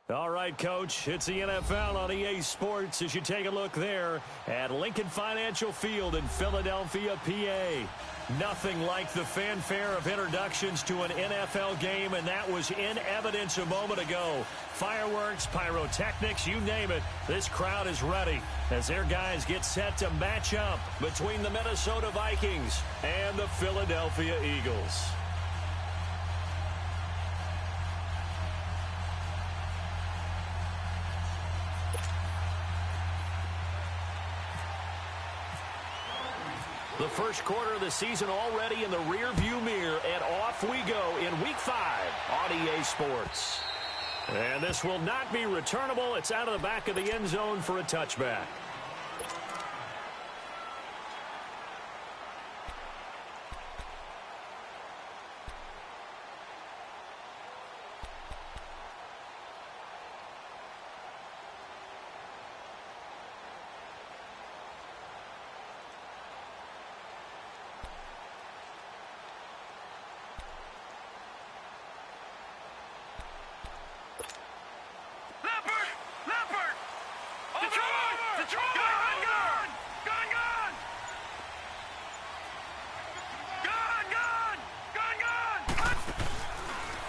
All right, Coach, it's the NFL on EA Sports as you take a look there at Lincoln Financial Field in Philadelphia, PA. Nothing like the fanfare of introductions to an NFL game, and that was in evidence a moment ago. Fireworks, pyrotechnics, you name it, this crowd is ready as their guys get set to match up between the Minnesota Vikings and the Philadelphia Eagles. The first quarter of the season already in the rear-view mirror, and off we go in Week 5 on EA Sports. And this will not be returnable. It's out of the back of the end zone for a touchback.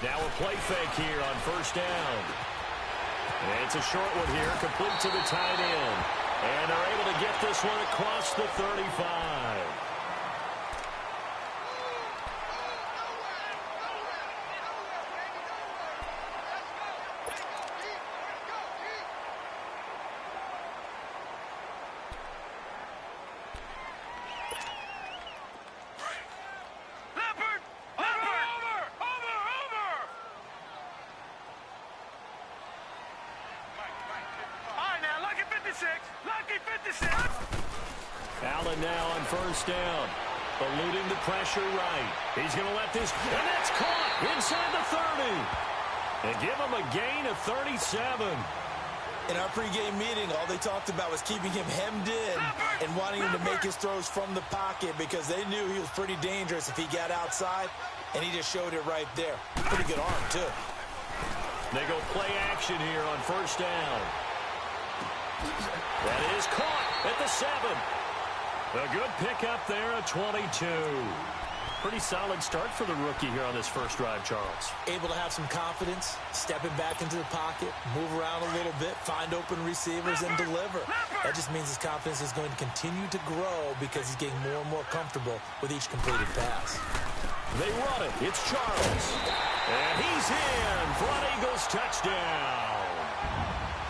Now a play fake here on first down. And it's a short one here, complete to the tight end. And they're able to get this one across the 35. Allen now on first down. Eluding the pressure right. He's going to let this, and that's caught inside the 30. And give him a gain of 37. In our pregame meeting, all they talked about was keeping him hemmed in and wanting him to make his throws from the pocket because they knew he was pretty dangerous if he got outside, and he just showed it right there. Pretty good arm, too. They go play action here on first down. That is caught at the 7. A good pickup there at 22. Pretty solid start for the rookie here on this first drive, Charles. Able to have some confidence, stepping back into the pocket, move around a little bit, find open receivers, and deliver. That just means his confidence is going to continue to grow because he's getting more and more comfortable with each completed pass. They run it. It's Charles. And he's in for an Eagles touchdown.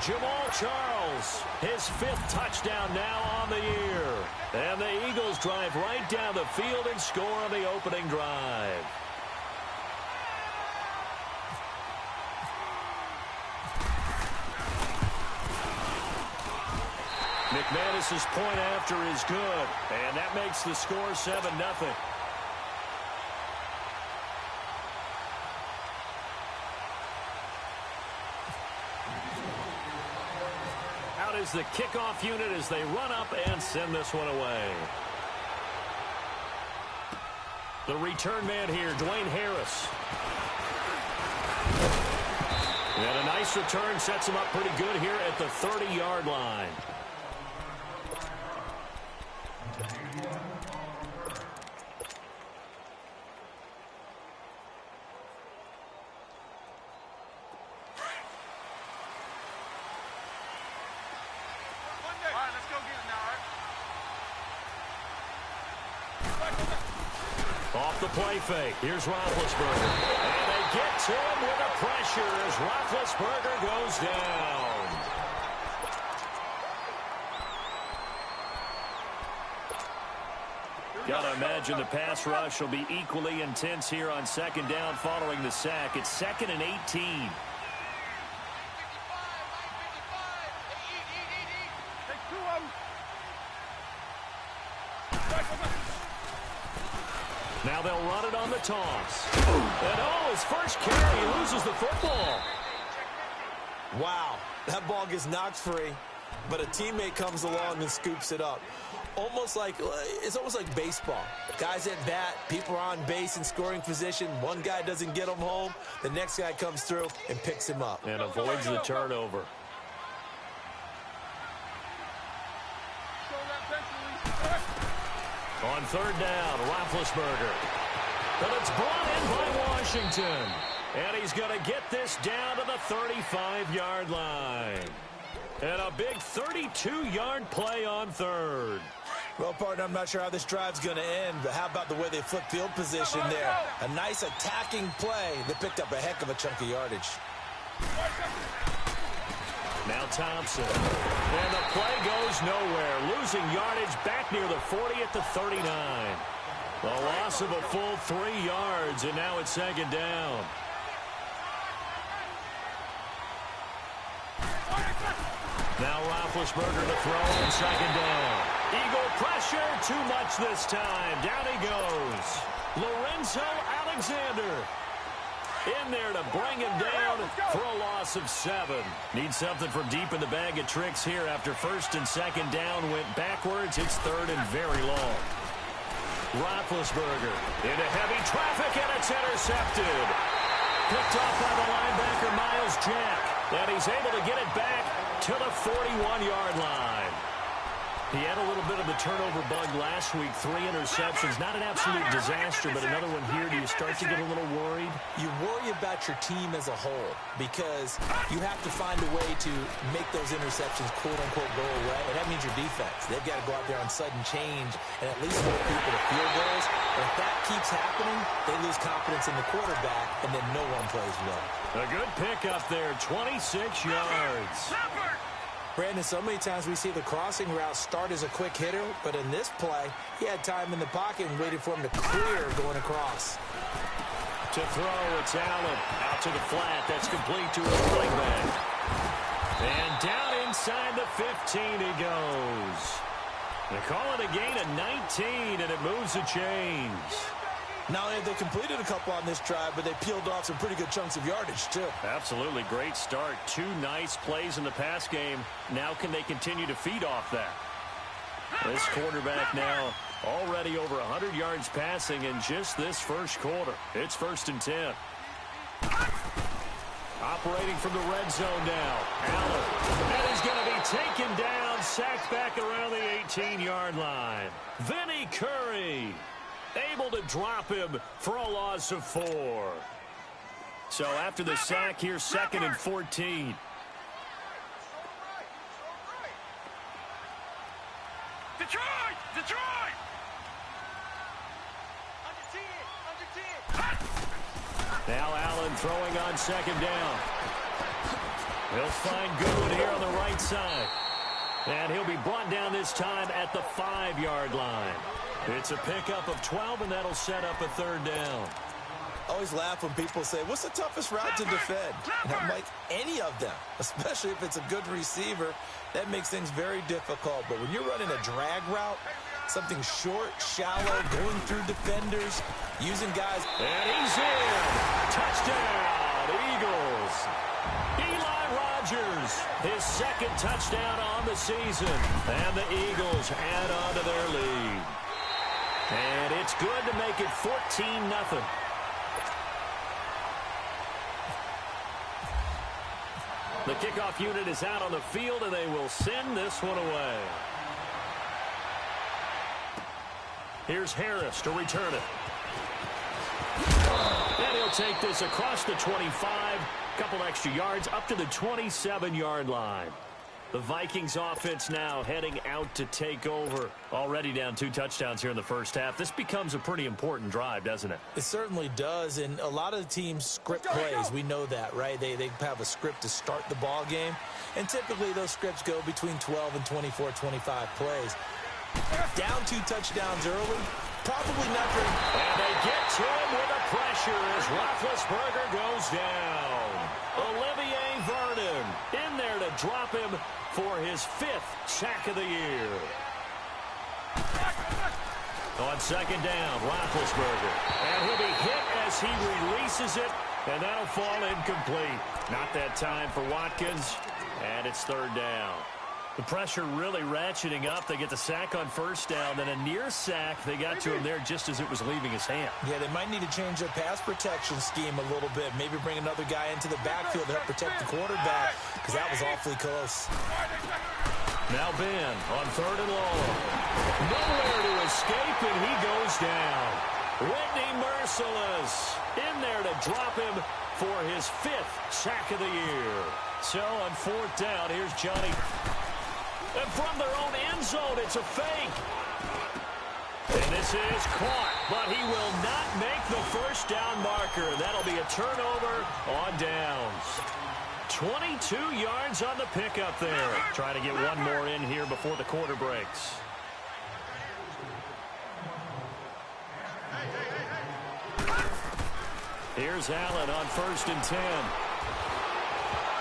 Jamal Charles, his 5th touchdown now on the year. And the Eagles drive right down the field and score on the opening drive. McManus's point after is good, and that makes the score 7-0. Is the kickoff unit as they run up and send this one away. The return man here, Dwayne Harris. And a nice return sets him up pretty good here at the 30-yard line. Off the play fake. Here's Roethlisberger. And they get to him with the pressure as Roethlisberger goes down. Gotta imagine the pass rush will be equally intense here on second down following the sack. It's 2nd and 18. Now they'll run it on the toss. And his first carry, he loses the football. Wow, that ball gets knocked free, but a teammate comes along and scoops it up. It's almost like baseball. Guys at bat, people are on base in scoring position. One guy doesn't get him home. The next guy comes through and picks him up. And avoids the turnover. On third down, Roethlisberger. But it's brought in by Washington. And he's going to get this down to the 35-yard line. And a big 32-yard play on third. Well, partner, I'm not sure how this drive's going to end, but how about the way they flip field position there? A nice attacking play that picked up a heck of a chunk of yardage. Now Thompson. And the play goes nowhere. Losing yardage back near the 40 at the 39. The loss of a full 3 yards, and now it's second down. Now Roethlisberger to throw on second down. Eagle pressure, too much this time. Down he goes. Lorenzo Alexander in there to bring him down for a loss of 7. Need something from deep in the bag of tricks here after first and second down went backwards. It's third and very long. Roethlisberger into heavy traffic, and it's intercepted. Picked off by the linebacker, Miles Jack. And he's able to get it back to the 41-yard line. He had a little bit of the turnover bug last week. 3 interceptions. Not an absolute disaster, but another one here. Do you start to get a little worried? You worry about your team as a whole because you have to find a way to make those interceptions, quote-unquote, go away. And that means your defense. They've got to go out there on sudden change and at least hold people to field goals. And if that keeps happening, they lose confidence in the quarterback, and then no one plays well. A good pickup there, 26 yards. Brandon, so many times we see the crossing route start as a quick hitter, but in this play, he had time in the pocket and waited for him to clear going across. To throw, it's Allen. Out to the flat. That's complete to his running back. And down inside the 15 he goes. They call it a gain of 19, and it moves the chains. Not only have they completed a couple on this drive, but they peeled off some pretty good chunks of yardage, too. Absolutely. Great start. 2 nice plays in the pass game. Now can they continue to feed off that? This quarterback now already over 100 yards passing in just this first quarter. It's first and 10. Operating from the red zone now. Allen. And he's going to be taken down, sacked back around the 18-yard line. Vinny Curry able to drop him for a loss of 4. So after the sack, here's second and 14. Detroit! Now Allen throwing on second down. He'll find Goode here on the right side. And he'll be brought down this time at the 5-yard line. It's a pickup of 12, and that'll set up a third down. I always laugh when people say, what's the toughest route to defend? And I'm like, any of them, especially if it's a good receiver. That makes things very difficult. But when you're running a drag route, something short, shallow, going through defenders, using guys. And he's in. Touchdown, Eagles. Eli Rogers, his second touchdown on the season. And the Eagles add on to their lead. And it's good to make it 14-0. The kickoff unit is out on the field, and they will send this one away. Here's Harris to return it. And he'll take this across the 25, couple extra yards, up to the 27-yard line. The Vikings offense now heading out to take over. Already down 2 touchdowns here in the first half. This becomes a pretty important drive, doesn't it? It certainly does, and a lot of the teams script plays. We know that, right? They have a script to start the ball game, and typically those scripts go between 12 and 24, 25 plays. Down 2 touchdowns early, probably not very. And they get to him with a pressure as Roethlisberger goes down. Olivier Vernon in there to drop him for his 5th sack of the year. On second down, Roethlisberger. And he'll be hit as he releases it, and that'll fall incomplete. Not that time for Watkins, and it's third down. The pressure really ratcheting up. They get the sack on first down, then a near sack. They got to him there just as it was leaving his hand. Yeah, they might need to change their pass protection scheme a little bit. Maybe bring another guy into the backfield to help protect the quarterback, because that was awfully close. Now Ben on 3rd and long. Nowhere to escape, and he goes down. Whitney Merciless in there to drop him for his 5th sack of the year. So on 4th down, here's Johnny. And from their own end zone, it's a fake. And this is caught, but he will not make the first down marker. That'll be a turnover on downs. 22 yards on the pickup there. Trying to get one more in here before the quarter breaks. Here's Allen on 1st and 10.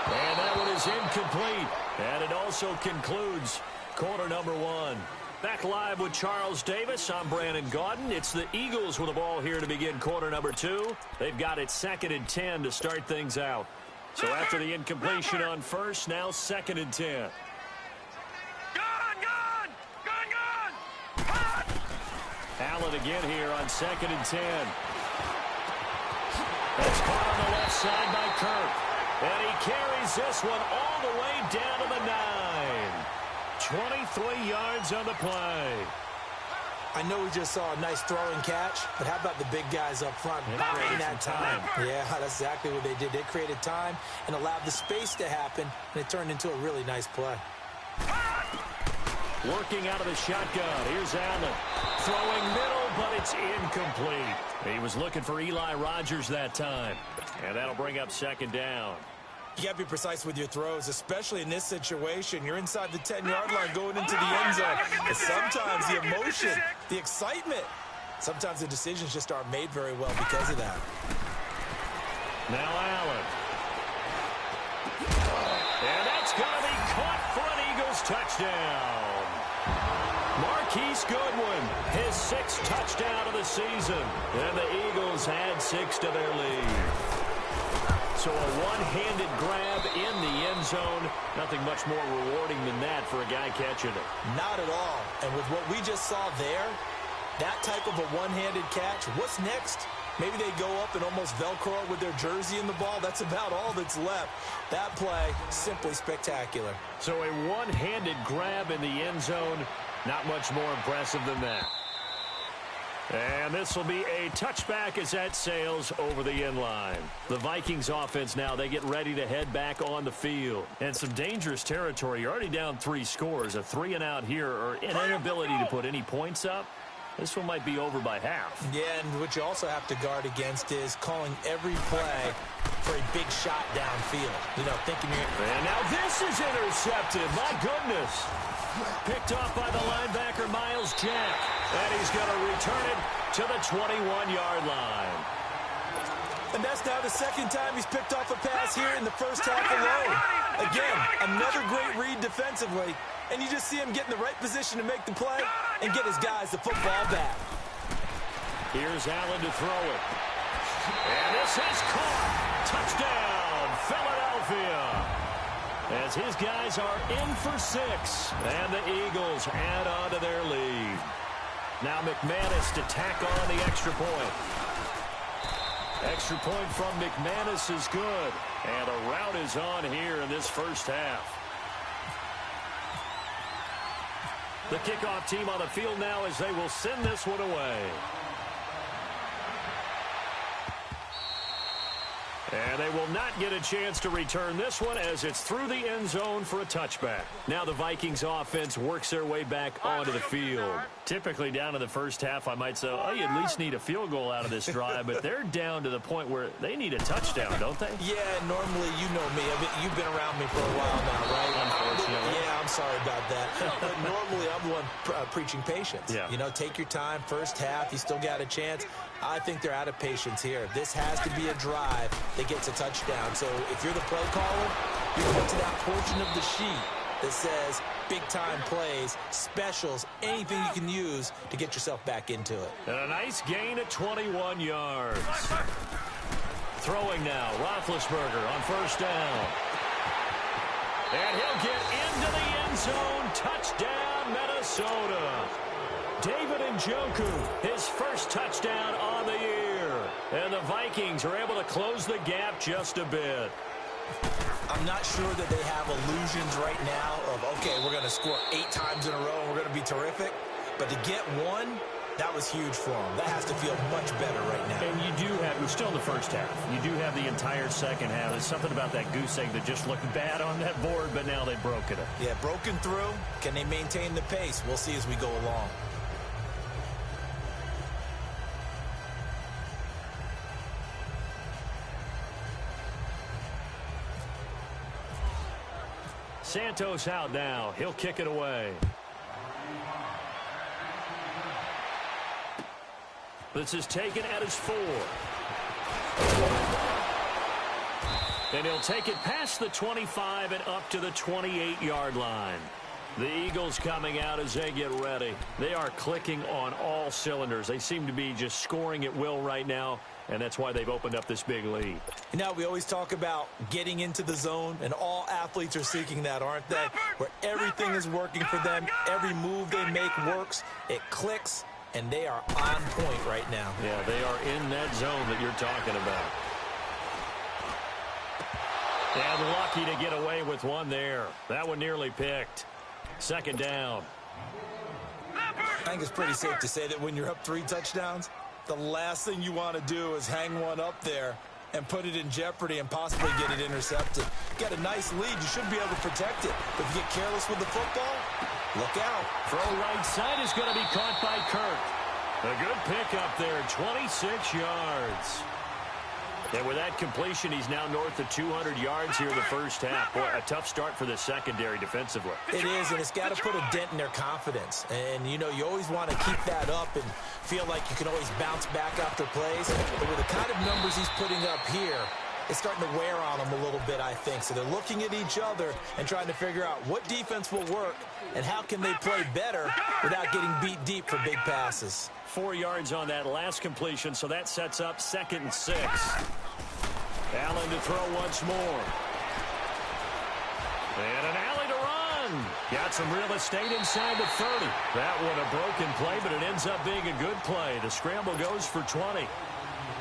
And that one is incomplete. And it also concludes quarter number 1. Back live with Charles Davis. I'm Brandon Gaudin. It's the Eagles with the ball here to begin quarter number 2. They've got it 2nd and 10 to start things out. So after the incompletion on first, now 2nd and 10. Allen again here on 2nd and 10. It's caught on the left side by Kirk. And he carries this one all the way down to the 9. 23 yards on the play. I know we just saw a nice throwing catch, but how about the big guys up front buying that time? Yeah, that's exactly what they did. They created time and allowed the space to happen, and it turned into a really nice play. Working out of the shotgun. Here's Allen. Throwing middle, but it's incomplete. He was looking for Eli Rogers that time. And that'll bring up 2nd down. You got to be precise with your throws, especially in this situation. You're inside the 10-yard line going into the end zone. And sometimes the emotion, the excitement, sometimes the decisions just aren't made very well because of that. Now Allen. And that's going to be caught for an Eagles touchdown. Marquise Goodwin, his 6th touchdown of the season. And the Eagles add 6 to their lead. So a one-handed grab in the end zone. Nothing much more rewarding than that for a guy catching it. Not at all. And with what we just saw there, that type of a one-handed catch, what's next? Maybe they go up and almost Velcro with their jersey in the ball. That's about all that's left. That play, simply spectacular. So a one-handed grab in the end zone. Not much more impressive than that. And this will be a touchback as that sails over the end line. The Vikings offense now, they get ready to head back on the field. And some dangerous territory. You're already down 3 scores. A 3-and-out here, or an inability to put any points up. This one might be over by half. Yeah, and what you also have to guard against is calling every play for a big shot downfield. You know, thinking you're... And now this is intercepted. My goodness. Picked off by the linebacker, Miles Jack. And he's going to return it to the 21-yard line. And that's now the 2nd time he's picked off a pass here in the first half alone. Again, another great read defensively. And you just see him get in the right position to make the play and get his guys the football back. Here's Allen to throw it. And this is caught. Touchdown, Philadelphia. As his guys are in for 6. And the Eagles add on to their lead. Now McManus to tack on the extra point. Extra point from McManus is good. And a rout is on here in this first half. The kickoff team on the field now as they will send this one away. And they will not get a chance to return this one as it's through the end zone for a touchback. Now the Vikings offense works their way back onto the field. Typically down in the first half, I might say, oh, you at least need a field goal out of this drive, but they're down to the point where they need a touchdown, don't they? Yeah, normally, you know me. You've been around me for a while now, right? Unfortunately. Yeah, I'm sorry about that. But normally, I'm the one preaching patience. Yeah. You know, take your time. First half, you still got a chance. I think they're out of patience here. This has to be a drive that gets a touchdown. So if you're the play caller, you go to that portion of the sheet that says big-time plays, specials, anything you can use to get yourself back into it. And a nice gain at 21 yards. Throwing now, Roethlisberger on first down. And he'll get into the end zone. Touchdown, Minnesota. David Njoku, his first touchdown on the year. And the Vikings are able to close the gap just a bit. I'm not sure that they have illusions right now of, okay, we're going to score 8 times in a row and we're going to be terrific. But to get one, that was huge for them. That has to feel much better right now. And you do have, we're still in the first half. You do have the entire second half. There's something about that goose egg that just looked bad on that board, but now they've broken it. Yeah, broken through. Can they maintain the pace? We'll see as we go along. Santos out now. He'll kick it away. This is taken at his 4. And he'll take it past the 25 and up to the 28-yard line. The Eagles coming out as they get ready. They are clicking on all cylinders. They seem to be just scoring at will right now, and that's why they've opened up this big lead. You know, we always talk about getting into the zone, and all athletes are seeking that, aren't they? Where everything is working for them, every move they make works, it clicks, and they are on point right now. Yeah, they are in that zone that you're talking about. And lucky to get away with one there. That one nearly picked. Second down. I think it's pretty safe to say that when you're up 3 touchdowns, the last thing you want to do is hang one up there and put it in jeopardy and possibly get it intercepted. You got a nice lead. You should be able to protect it. But if you get careless with the football, look out. Throw right side is going to be caught by Kirk. A good pickup there, 26 yards. And with that completion, he's now north of 200 yards here in the first half. Boy, a tough start for the secondary defensively. It is, and it's got to put a dent in their confidence. And, you know, you always want to keep that up and feel like you can always bounce back after plays. But with the kind of numbers he's putting up here, it's starting to wear on them a little bit, I think. So they're looking at each other and trying to figure out what defense will work and how can they play better without getting beat deep for big passes. 4 yards on that last completion, so that sets up 2nd and 6. Allen to throw once more. And an alley to run. Got some real estate inside the 30. That one a broken play, but it ends up being a good play. The scramble goes for 20.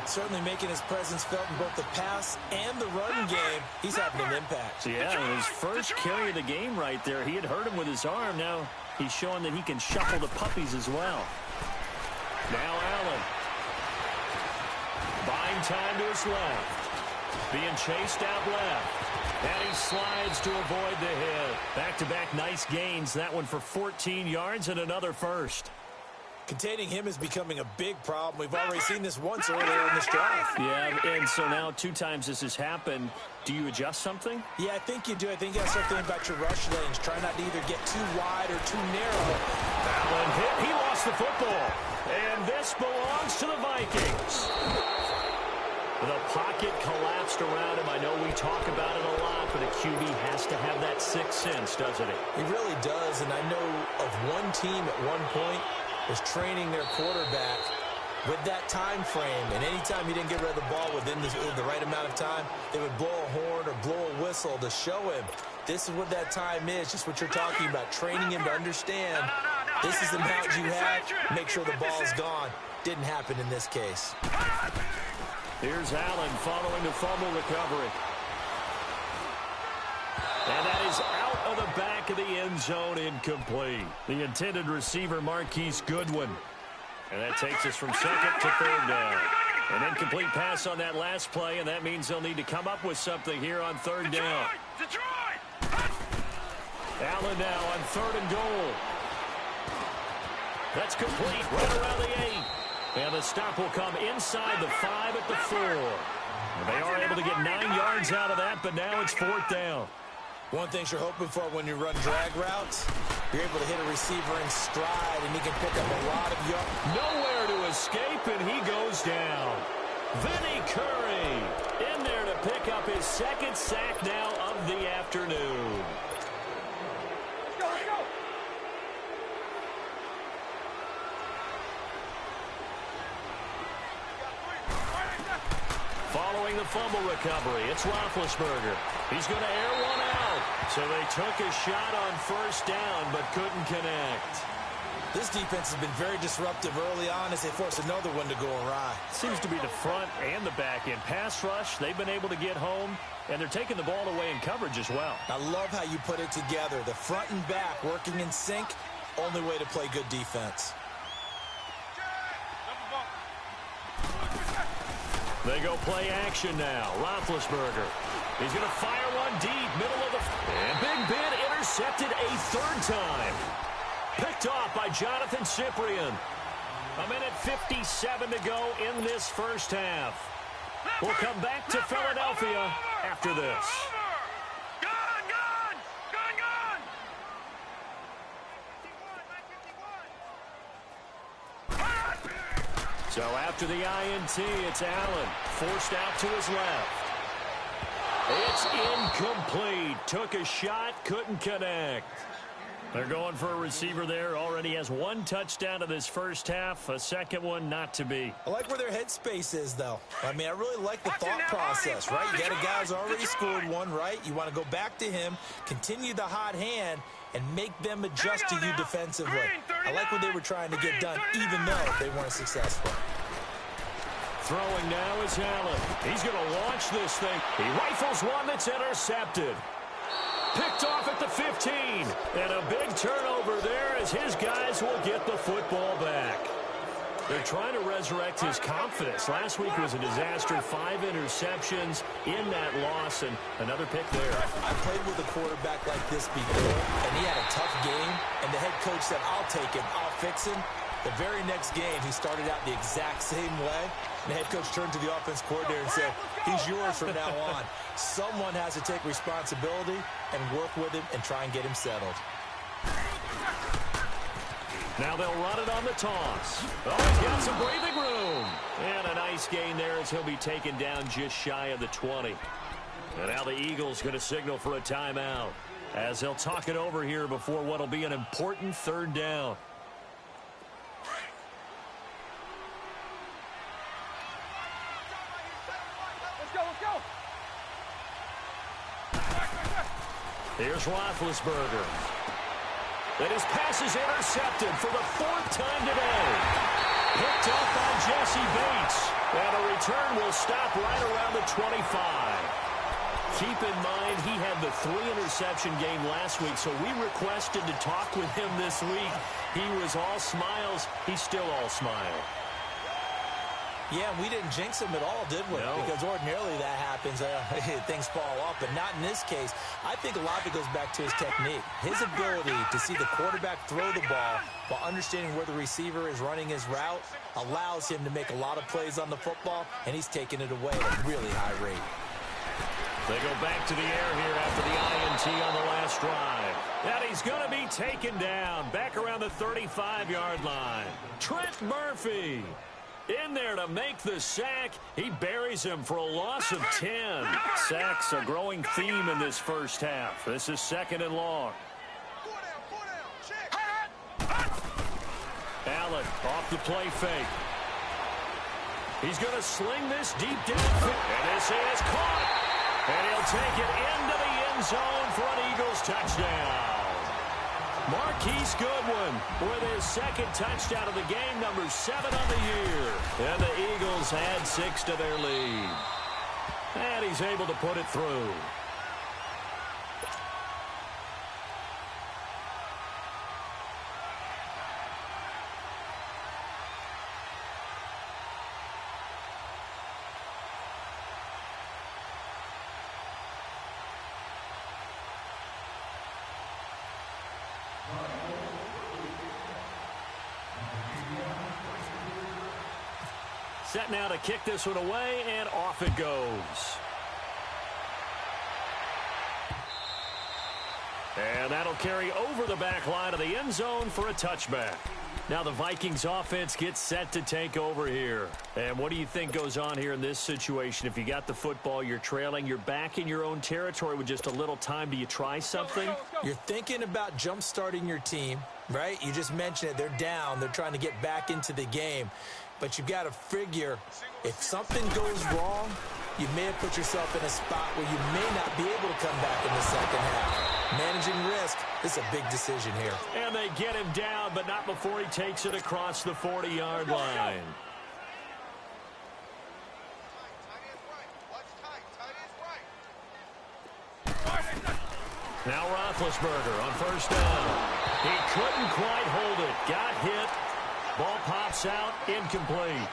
Certainly making his presence felt in both the pass and the run game. He's having an impact. Yeah, and his first carry of the game right there. He had hurt him with his arm. Now he's showing that he can shuffle the puppies as well. Now Allen. Buying time to his left. Being chased out left. And he slides to avoid the hit. Back-to-back nice gains. That one for 14 yards and another first. Containing him is becoming a big problem. We've already seen this once earlier in this drive. Yeah, and so now 2 times this has happened. Do you adjust something? Yeah, I think you do. I think you have to start thinking about your rush lanes. Try not to either get too wide or too narrow. Allen hit. He lost the football. And this belongs to the Vikings. The pocket collapsed around him. I know we talk about it a lot, but a QB has to have that sixth sense, doesn't he? He really does, and I know of one team at one point was training their quarterback with that time frame, and anytime he didn't get rid of the ball within the right amount of time, they would blow a horn or blow a whistle to show him this is what that time is, just what you're talking about, training him to understand this is the amount you have, make sure the ball's gone. Didn't happen in this case. Here's Allen following the fumble recovery. And that is out of the back of the end zone, incomplete. The intended receiver, Marquise Goodwin. And that takes us from 2nd to 3rd down. An incomplete pass on that last play, and that means they'll need to come up with something here on 3rd down. Allen now on 3rd and goal. That's complete right around the 8. And the stop will come inside the 5 at the 4. They are able to get 9 yards out of that, but now it's 4th down. One thing you're hoping for when you run drag routes, you're able to hit a receiver in stride, and he can pick up a lot of yards. Nowhere to escape, and he goes down. Vinny Curry in there to pick up his 2nd sack now of the afternoon. Following the the fumble recovery. It's Roethlisberger. He's going to air one out. So they took a shot on first down, but couldn't connect. This defense has been very disruptive early on as they force another one to go awry. Seems to be the front and the back end. Pass rush, they've been able to get home, and they're taking the ball away in coverage as well. I love how you put it together. The front and back working in sync, only way to play good defense. They go play action now. Roethlisberger. He's going to fire one deep, middle of the... And Big Ben intercepted a third time. Picked off by Jonathan Cyprien. A minute 57 to go in this first half. We'll come back to Philadelphia after this. So after the INT, it's Allen. Forced out to his left. It's incomplete. Took a shot, couldn't connect. They're going for a receiver there. Already has one touchdown in this first half. A second one not to be. I like where their headspace is, though. I mean, I really like the thought process, right? You got a guy who's already scored one, right? You want to go back to him, continue the hot hand, and make them adjust to you defensively. I like what they were trying to get done, even though they weren't successful. Throwing now is Allen. He's going to launch this thing. He rifles one that's intercepted. Picked off at the 15. And a big turnover there as his guys will get the football back. They're trying to resurrect his confidence. Last week was a disaster. 5 interceptions in that loss, and another pick there. I played with a quarterback like this before, and he had a tough game, and the head coach said, I'll take him, I'll fix him. The very next game, he started out the exact same way. And the head coach turned to the offense coordinator and said, he's yours from now on. Someone has to take responsibility and work with him and try and get him settled. Now they'll run it on the toss. Oh, he's got some breathing room. And a nice gain there as he'll be taken down just shy of the 20. And now the Eagles going to signal for a timeout as they'll talk it over here before what will be an important third down. Here's Roethlisberger. And his pass is intercepted for the 4th time today. Picked up by Jesse Bates. And a return will stop right around the 25. Keep in mind, he had the 3-interception game last week, so we requested to talk with him this week. He was all smiles. He's still all smile. Yeah, we didn't jinx him at all, did we? No. Because ordinarily that happens. Things fall off, but not in this case. I think a lot of it goes back to his technique. His ability to see the quarterback throw the ball while understanding where the receiver is running his route allows him to make a lot of plays on the football, and he's taking it away at a really high rate. They go back to the air here after the INT on the last drive. And he's going to be taken down back around the 35-yard line. Trent Murphy in there to make the sack. He buries him for a loss of 10. Sacks a growing theme in this first half. This is 2nd and long. Allen off the play fake. He's going to sling this deep downfield. And this is caught. And he'll take it into the end zone for an Eagles touchdown. Marquise Goodwin with his 2nd touchdown of the game, number 7 on the year. And the Eagles add 6 to their lead. And he's able to put it through. Set now to kick this one away, and off it goes. And that'll carry over the back line of the end zone for a touchback. Now the Vikings offense gets set to take over here. And what do you think goes on here in this situation? If you got the football, you're trailing, you're back in your own territory with just a little time. Do you try something? You're thinking about jump-starting your team, right? You just mentioned it. They're down. They're trying to get back into the game. But you've got to figure, if something goes wrong, you may have put yourself in a spot where you may not be able to come back in the second half. Managing risk is a big decision here. And they get him down, but not before he takes it across the 40-yard line. Now Roethlisberger on first down. He couldn't quite hold it. Got hit. Ball pops out. Incomplete.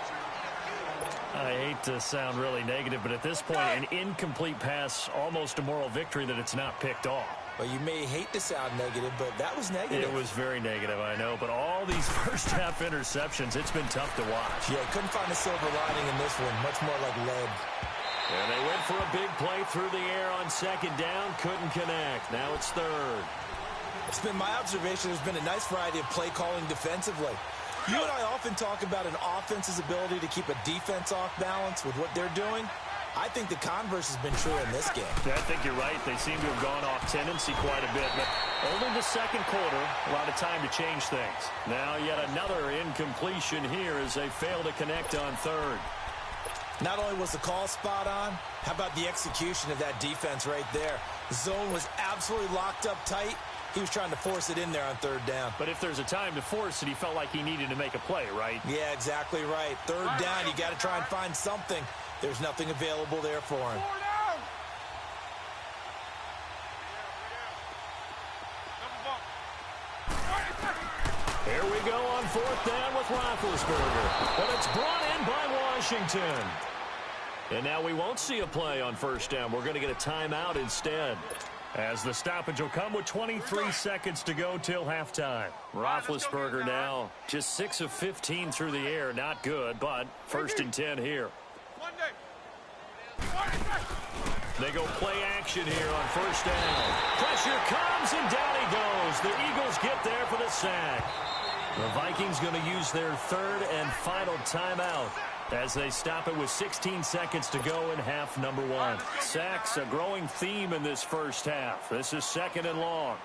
I hate to sound really negative, but at this point, an incomplete pass, almost a moral victory that it's not picked off. Well, you may hate to sound negative, but that was negative. It was very negative, I know. But all these first-half interceptions, it's been tough to watch. Yeah, couldn't find a silver lining in this one. Much more like lead. And they went for a big play through the air on second down. Couldn't connect. Now it's third. It's been my observation there's been a nice variety of play calling defensively. You and I often talk about an offense's ability to keep a defense off balance with what they're doing. I think the converse has been true in this game. Yeah, I think you're right. They seem to have gone off tendency quite a bit, but only the second quarter, a lot of time to change things. Now yet another incompletion here as they fail to connect on third. Not only was the call spot on, how about the execution of that defense right there? The zone was absolutely locked up tight. He was trying to force it in there on third down. But if there's a time to force it, he felt like he needed to make a play, right? Yeah, exactly right. Third down, you got to try and find something. There's nothing available there for him. Here we go on fourth down with Roethlisberger. But it's brought in by Washington. And now we won't see a play on first down. We're going to get a timeout instead, as the stoppage will come with 23 seconds to go till halftime. Roethlisberger now just 6 of 15 through the air. Not good, but first and 10 here. They go play action here on first down. Pressure comes, and down he goes. The Eagles get there for the sack. The Vikings going to use their third and final timeout as they stop it with 16 seconds to go in half number one. Sacks, a growing theme in this first half. This is second and long.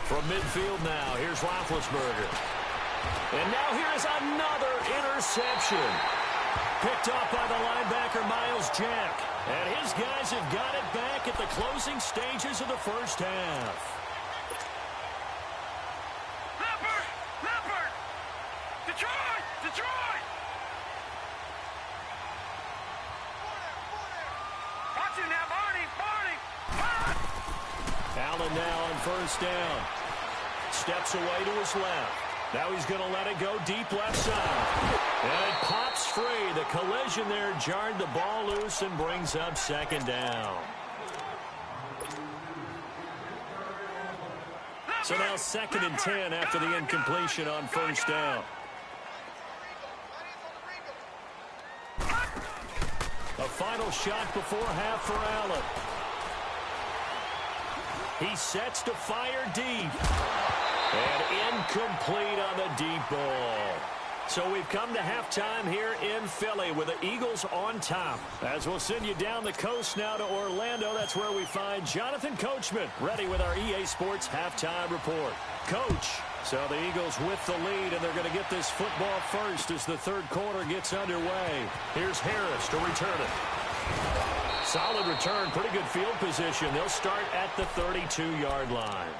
From midfield now, here's Roethlisberger. And now here's another interception. Picked off by the linebacker, Miles Jack. And his guys have got it back at the closing stages of the first half. Detroit! Watch him now, Barney! Allen now on first down. Steps away to his left. Now he's going to let it go deep left side. And it pops free. The collision there jarred the ball loose and brings up second down. So now second and 10 after the incompletion on first down. A final shot before half for Allen. He sets to fire deep. And incomplete on the deep ball. So we've come to halftime here in Philly with the Eagles on top. As we'll send you down the coast now to Orlando, that's where we find Jonathan Coachman ready with our EA Sports halftime report. Coach, so the Eagles with the lead, and they're going to get this football first as the third quarter gets underway. Here's Harris to return it. Solid return, pretty good field position. They'll start at the 32-yard line.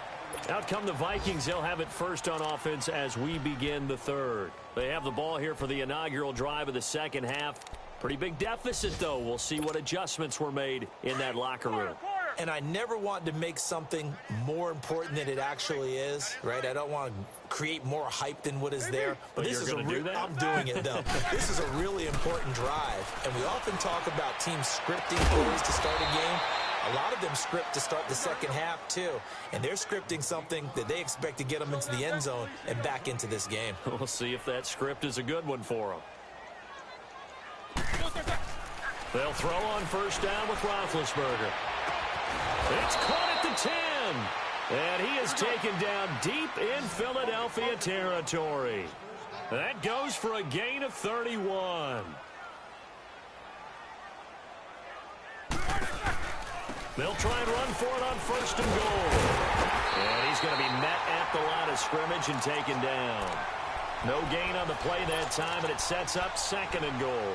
Out come the Vikings. They'll have it first on offense as we begin the third. They have the ball here for the inaugural drive of the second half. Pretty big deficit, though. We'll see what adjustments were made in that locker room. And I never want to make something more important than it actually is, right? I don't want to create more hype than what is there. But this is I'm doing it, though. This is a really important drive. And we often talk about teams scripting plays to start a game. A lot of them script to start the second half, too. And they're scripting something that they expect to get them into the end zone and back into this game. We'll see if that script is a good one for them. They'll throw on first down with Roethlisberger. It's caught at the 10. And he is taken down deep in Philadelphia territory. That goes for a gain of 31. They'll try and run for it on first and goal. And he's going to be met at the line of scrimmage and taken down. No gain on the play that time, and it sets up 2nd and goal.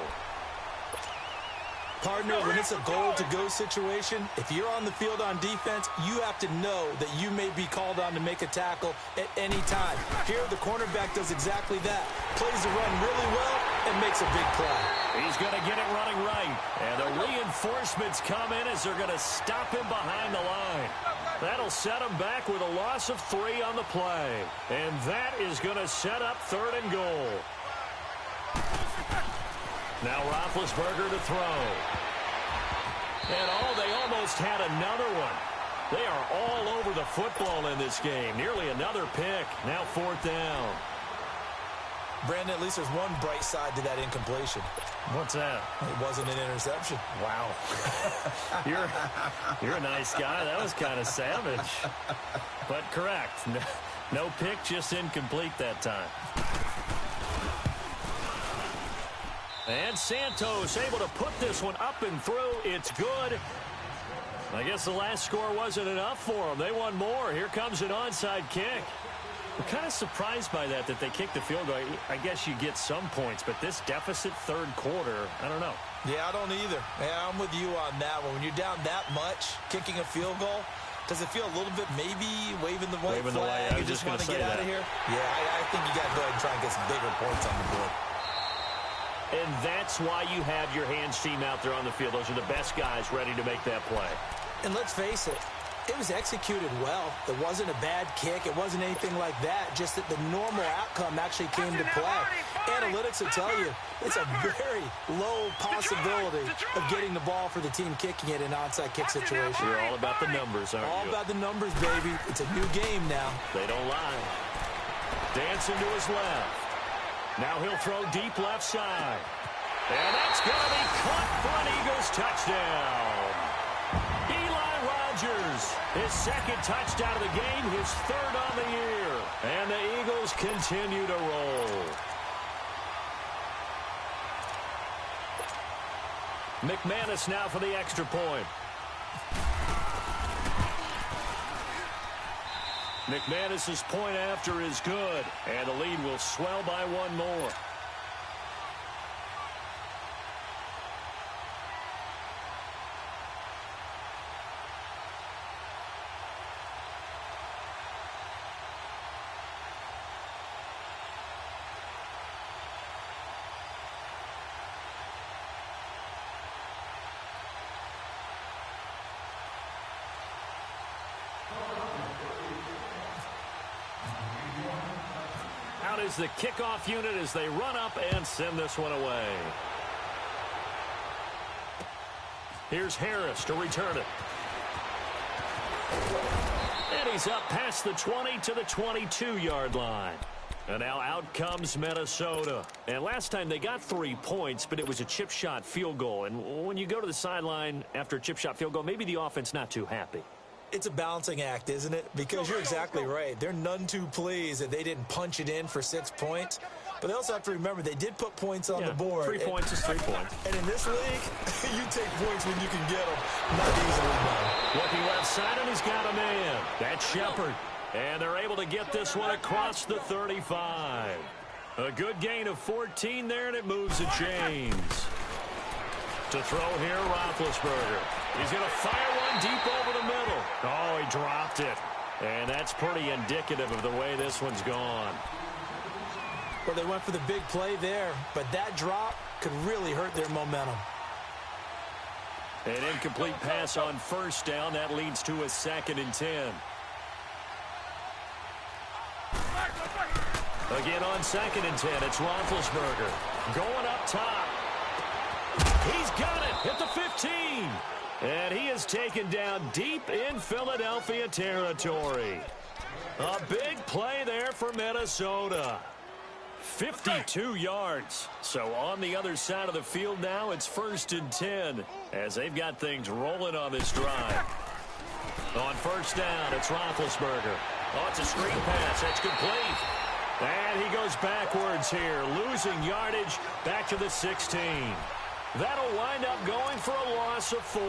Partner, when it's a goal-to-go situation, if you're on the field on defense, you have to know that you may be called on to make a tackle at any time. Here, the cornerback does exactly that. Plays the run really well and makes a big play. He's going to get it running right. And the reinforcements come in as they're going to stop him behind the line. That'll set him back with a loss of 3 on the play. And that is going to set up 3rd and goal. Now Roethlisberger to throw. And they almost had another one. They are all over the football in this game. Nearly another pick. Now 4th down. Brandon, at least there's one bright side to that incompletion. What's that? It wasn't an interception. Wow. You're a nice guy. That was kind of savage. But correct. No pick, just incomplete that time. And Santos able to put this one up and through. It's good. I guess the last score wasn't enough for them. They won more. Here comes an onside kick. I'm kind of surprised by that they kicked the field goal. I guess you get some points, but this deficit 3rd quarter, I don't know. Yeah, I don't either. Yeah, I'm with you on that one. When you're down that much, kicking a field goal, does it feel a little bit maybe waving the white flag? You just want to get out of here? Yeah, I think you got to go ahead and try and get some bigger points on the board. And that's why you have your hands team out there on the field. Those are the best guys ready to make that play. And let's face it, it was executed well. It wasn't a bad kick. It wasn't anything like that. Just that the normal outcome actually came to play. Analytics will tell you it's a very low possibility of getting the ball for the team kicking it in an onside kick situation. You're all about the numbers, aren't you? All about the numbers, baby. It's a new game now. They don't lie. Dancing to his left. Now he'll throw deep left side. And that's going to be caught for an Eagles touchdown. Eli Rogers, his 2nd touchdown of the game, his 3rd on the year. And the Eagles continue to roll. McManus now for the extra point. McManus's point after is good, and the lead will swell by 1 more. Out is the kickoff unit as they run up and send this one away. Here's Harris to return it. And he's up past the 20 to the 22-yard line. And now out comes Minnesota. And last time they got 3 points, but it was a chip shot field goal. And when you go to the sideline after a chip shot field goal, maybe the offense not too happy. It's a balancing act, isn't it? Because you're exactly right. They're none too pleased that they didn't punch it in for 6 points. But they also have to remember they did put points on the board. 3 points is 3 points. And in this league, you take points when you can get them. Not easily done. Looking left side, and he's got a man. That's Shepard. And they're able to get this one across the 35. A good gain of 14 there, and it moves the chains. To throw here, Roethlisberger. He's going to fire one deep over the middle. Oh, he dropped it. And that's pretty indicative of the way this one's gone. Well, they went for the big play there, but that drop could really hurt their momentum. An incomplete pass on first down. That leads to a 2nd and 10. Again on 2nd and 10, it's Roethlisberger. Going up top. He's got it at the 15. And he is taken down deep in Philadelphia territory. A big play there for Minnesota. 52 yards. So on the other side of the field now, it's 1st and 10 as they've got things rolling on this drive. On first down, it's Roethlisberger. Oh, it's a screen pass. That's complete. And he goes backwards here, losing yardage back to the 16. That'll wind up going for a loss of 4.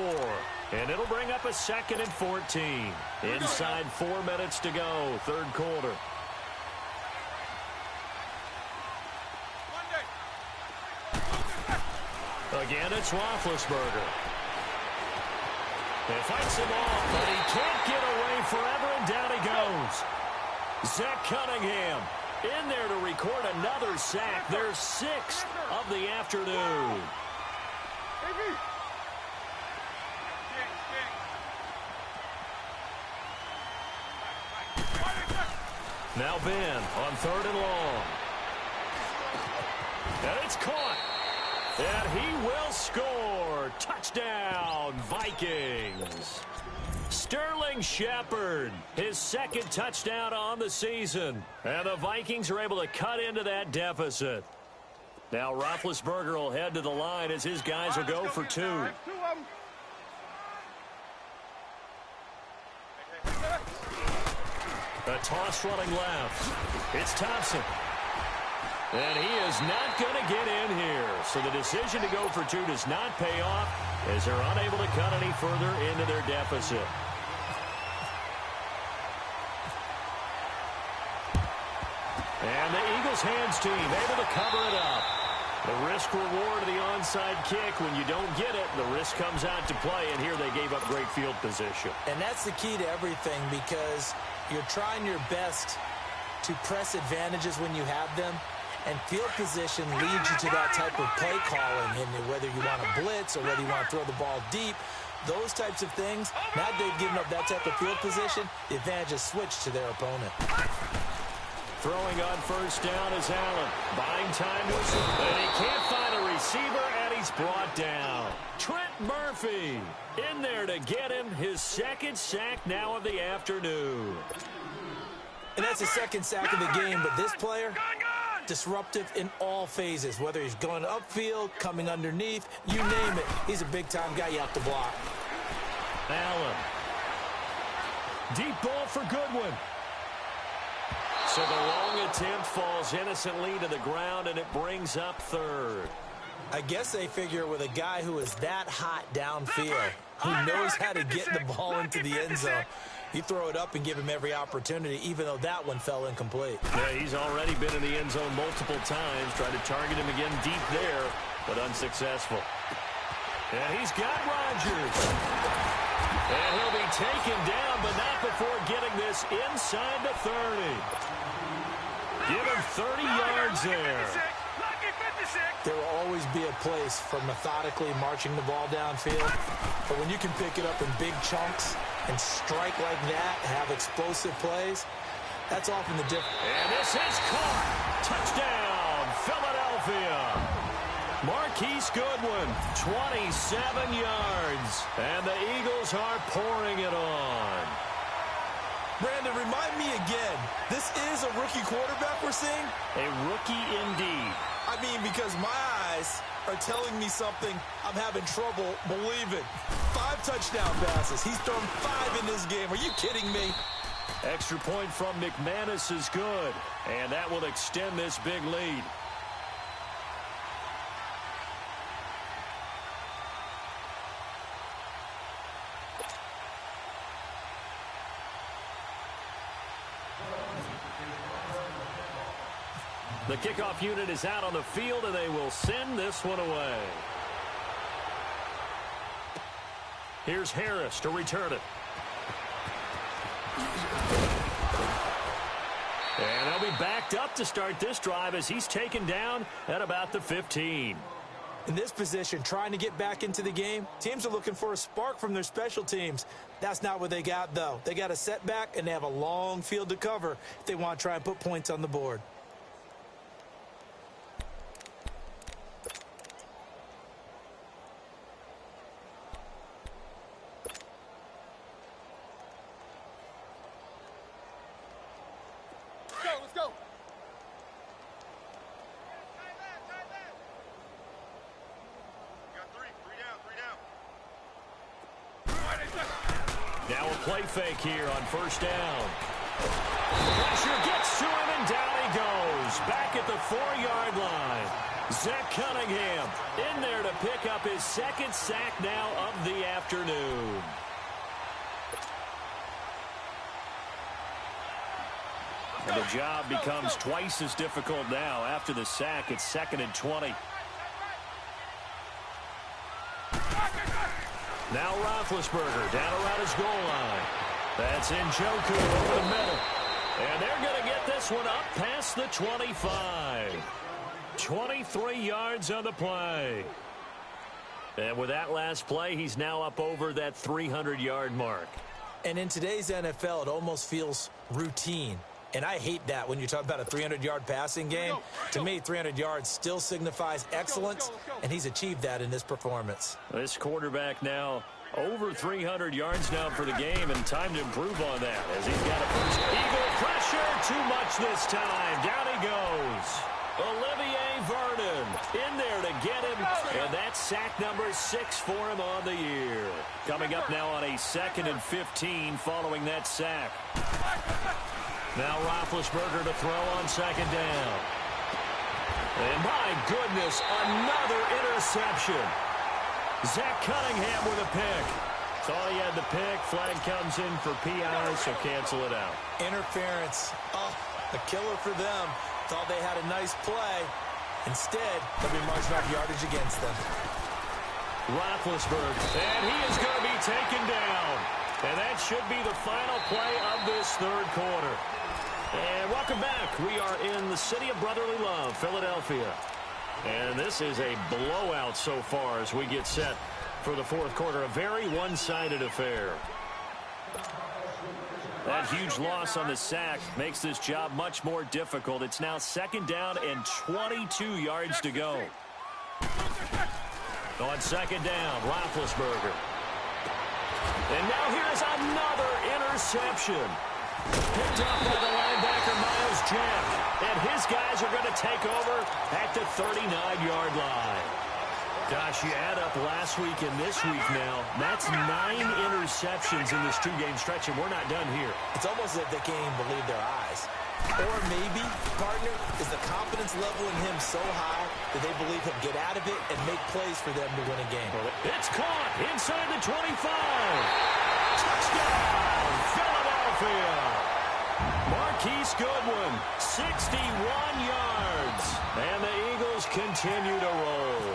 And it'll bring up a 2nd and 14. Inside 4 minutes to go, 3rd quarter. Again, it's Roethlisberger. He fights him off, but he can't get away forever, and down he goes. Zach Cunningham in there to record another sack. Their 6th of the afternoon. Now Ben on 3rd and long. And it's caught. And he will score. Touchdown, Vikings. Sterling Shepard, his 2nd touchdown on the season. And the Vikings are able to cut into that deficit. Now Roethlisberger will head to the line as his guys will go for 2. A toss running left. It's Thompson. And he is not going to get in here. So the decision to go for 2 does not pay off as they're unable to cut any further into their deficit. And the Eagles hands team able to cover it up. The risk reward of the onside kick. When you don't get it, the risk comes out to play. And here they gave up great field position. And that's the key to everything, because you're trying your best to press advantages when you have them. And field position leads you to that type of play calling. And whether you want to blitz or whether you want to throw the ball deep, those types of things, now they've given up that type of field position, the advantage is switched to their opponent. Throwing on 1st down is Allen. Buying time to his left. And he can't find a receiver, and he's brought down. Trent Murphy in there to get him his 2nd sack now of the afternoon. And that's his 2nd sack of the game, but this player, disruptive in all phases, whether he's going upfield, coming underneath, you name it. He's a big-time guy you have to block. Allen. Deep ball for Goodwin. So the long attempt falls innocently to the ground, and it brings up 3rd. I guess they figure with a guy who is that hot downfield, who knows how to get the ball into the end zone, you throw it up and give him every opportunity, even though that one fell incomplete. Yeah, he's already been in the end zone multiple times, tried to target him again deep there, but unsuccessful. And he's got Rodgers. And he'll be taken down, but not before getting this inside the 30. Give him 30 yards there. There will always be a place for methodically marching the ball downfield. But when you can pick it up in big chunks and strike like that, have explosive plays, that's often the difference. And this is caught. Touchdown, Philadelphia. Marquise Goodwin, 27 yards. And the Eagles are pouring it on. Brandon, remind me again, this is a rookie quarterback we're seeing? A rookie indeed. I mean, because my eyes are telling me something I'm having trouble believing. 5 touchdown passes. He's thrown 5 in this game. Are you kidding me? Extra point from McManus is good. And that will extend this big lead. The kickoff unit is out on the field, and they will send this one away. Here's Harris to return it. And they'll be backed up to start this drive as he's taken down at about the 15. In this position, trying to get back into the game, teams are looking for a spark from their special teams. That's not what they got, though. They got a setback, and they have a long field to cover if they want to try and put points on the board. Let's go. Now a play fake here on 1st down. Pressure gets to him, and down he goes. Back at the 4-yard line. Zach Cunningham in there to pick up his 2nd sack now of the afternoon. And the job becomes twice as difficult now. After the sack, it's 2nd and 20. Now Roethlisberger down around his goal line. That's Njoku over the middle. And they're going to get this one up past the 25. 23 yards on the play. And with that last play, he's now up over that 300-yard mark. And in today's NFL, it almost feels routine. And I hate that when you talk about a 300-yard passing game. To me, 300 yards still signifies excellence, and he's achieved that in this performance. This quarterback now over 300 yards now for the game, and time to improve on that as he's got a first. Eagle pressure, too much this time. Down he goes. Olivier Vernon in there to get him, and that's sack number 6 for him on the year. Coming up now on a 2nd and 15 following that sack. Now Roethlisberger to throw on 2nd down. And my goodness, another interception. Zach Cunningham with a pick. Thought he had the pick. Flag comes in for PI, so cancel it out. Interference. Oh, a killer for them. Thought they had a nice play. Instead, they'll be marching off yardage against them. Roethlisberger, and he is going to be taken down. And that should be the final play of this 3rd quarter. And welcome back. We are in the city of brotherly love, Philadelphia. And this is a blowout so far as we get set for the 4th quarter. A very one-sided affair. That huge loss on the sack makes this job much more difficult. It's now 2nd down and 22 yards to go. On 2nd down, Roethlisberger. And now here's another interception. Picked up by the linebacker, Miles Jack. And his guys are going to take over at the 39-yard line. Gosh, you add up last week and this week now. That's 9 interceptions in this 2-game stretch, and we're not done here. It's almost as if they can't even believe their eyes. Or maybe, partner, is the confidence level in him so high that they believe he'll get out of it and make plays for them to win a game. It's caught inside the 25. Touchdown, Philadelphia. Marquise Goodwin, 61 yards. And the Eagles continue to roll.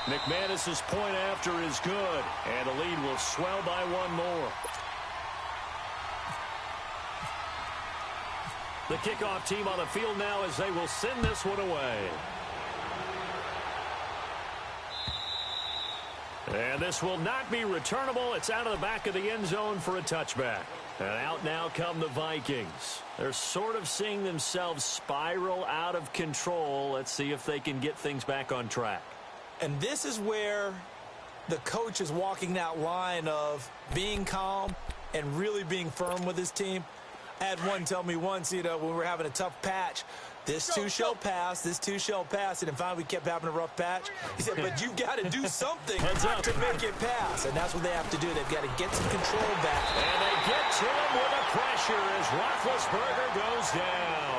McManus's point after is good. And the lead will swell by 1 more. The kickoff team on the field now as they will send this one away. And this will not be returnable. It's out of the back of the end zone for a touchback. And out now come the Vikings. They're sort of seeing themselves spiral out of control. Let's see if they can get things back on track. And this is where the coach is walking that line of being calm and really being firm with his team. I had one tell me once, when we were having a tough patch, this too shall pass, this too shall pass. And then finally we kept having a rough patch. He said, but you've got to do something to make it pass. And that's what they have to do. They've got to get some control back. And they get to him with a pressure as Roethlisberger goes down.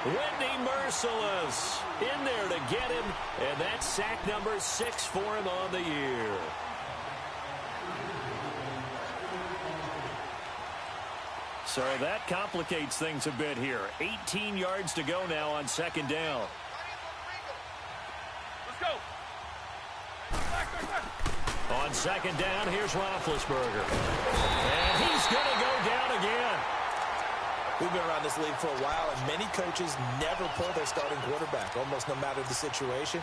Whitney Merciless in there to get him. And that's sack number 6 for him on the year. So that complicates things a bit here. 18 yards to go now on 2nd down. Let's go. On 2nd down, here's Roethlisberger. And he's going to go down again. We've been around this league for a while, and many coaches never pull their starting quarterback, almost no matter the situation.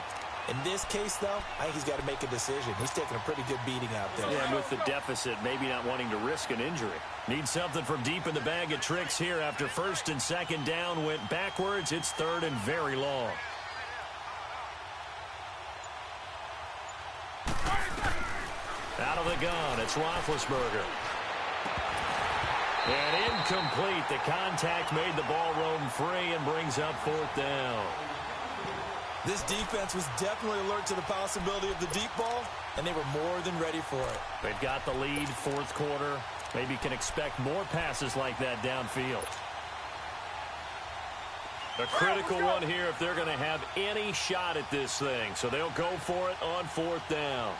In this case, though, I think he's got to make a decision. He's taking a pretty good beating out there. Yeah, and with the deficit, maybe not wanting to risk an injury. Needs something from deep in the bag of tricks here after 1st and 2nd down went backwards. It's 3rd and very long. Out of the gun, it's Roethlisberger. And incomplete. The contact made the ball roam free and brings up 4th down. This defense was definitely alert to the possibility of the deep ball, and they were more than ready for it. They've got the lead, 4th quarter. Maybe can expect more passes like that downfield. A critical one here if they're going to have any shot at this thing. So they'll go for it on 4th down.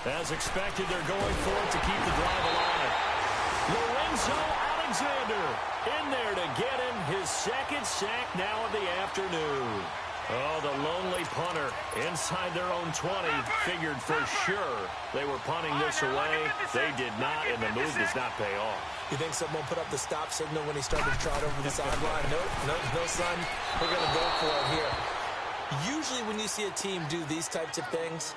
As expected, they're going for it to keep the drive alive. Lorenzo out Alexander in there to get him his second sack now of the afternoon. Oh, the lonely punter inside their own 20 figured for sure they were punting this away. They did not, and the move does not pay off. You think someone put up the stop signal when he started to trot over the sideline? Nope, no, son. We're going to go for it here. Usually when you see a team do these types of things,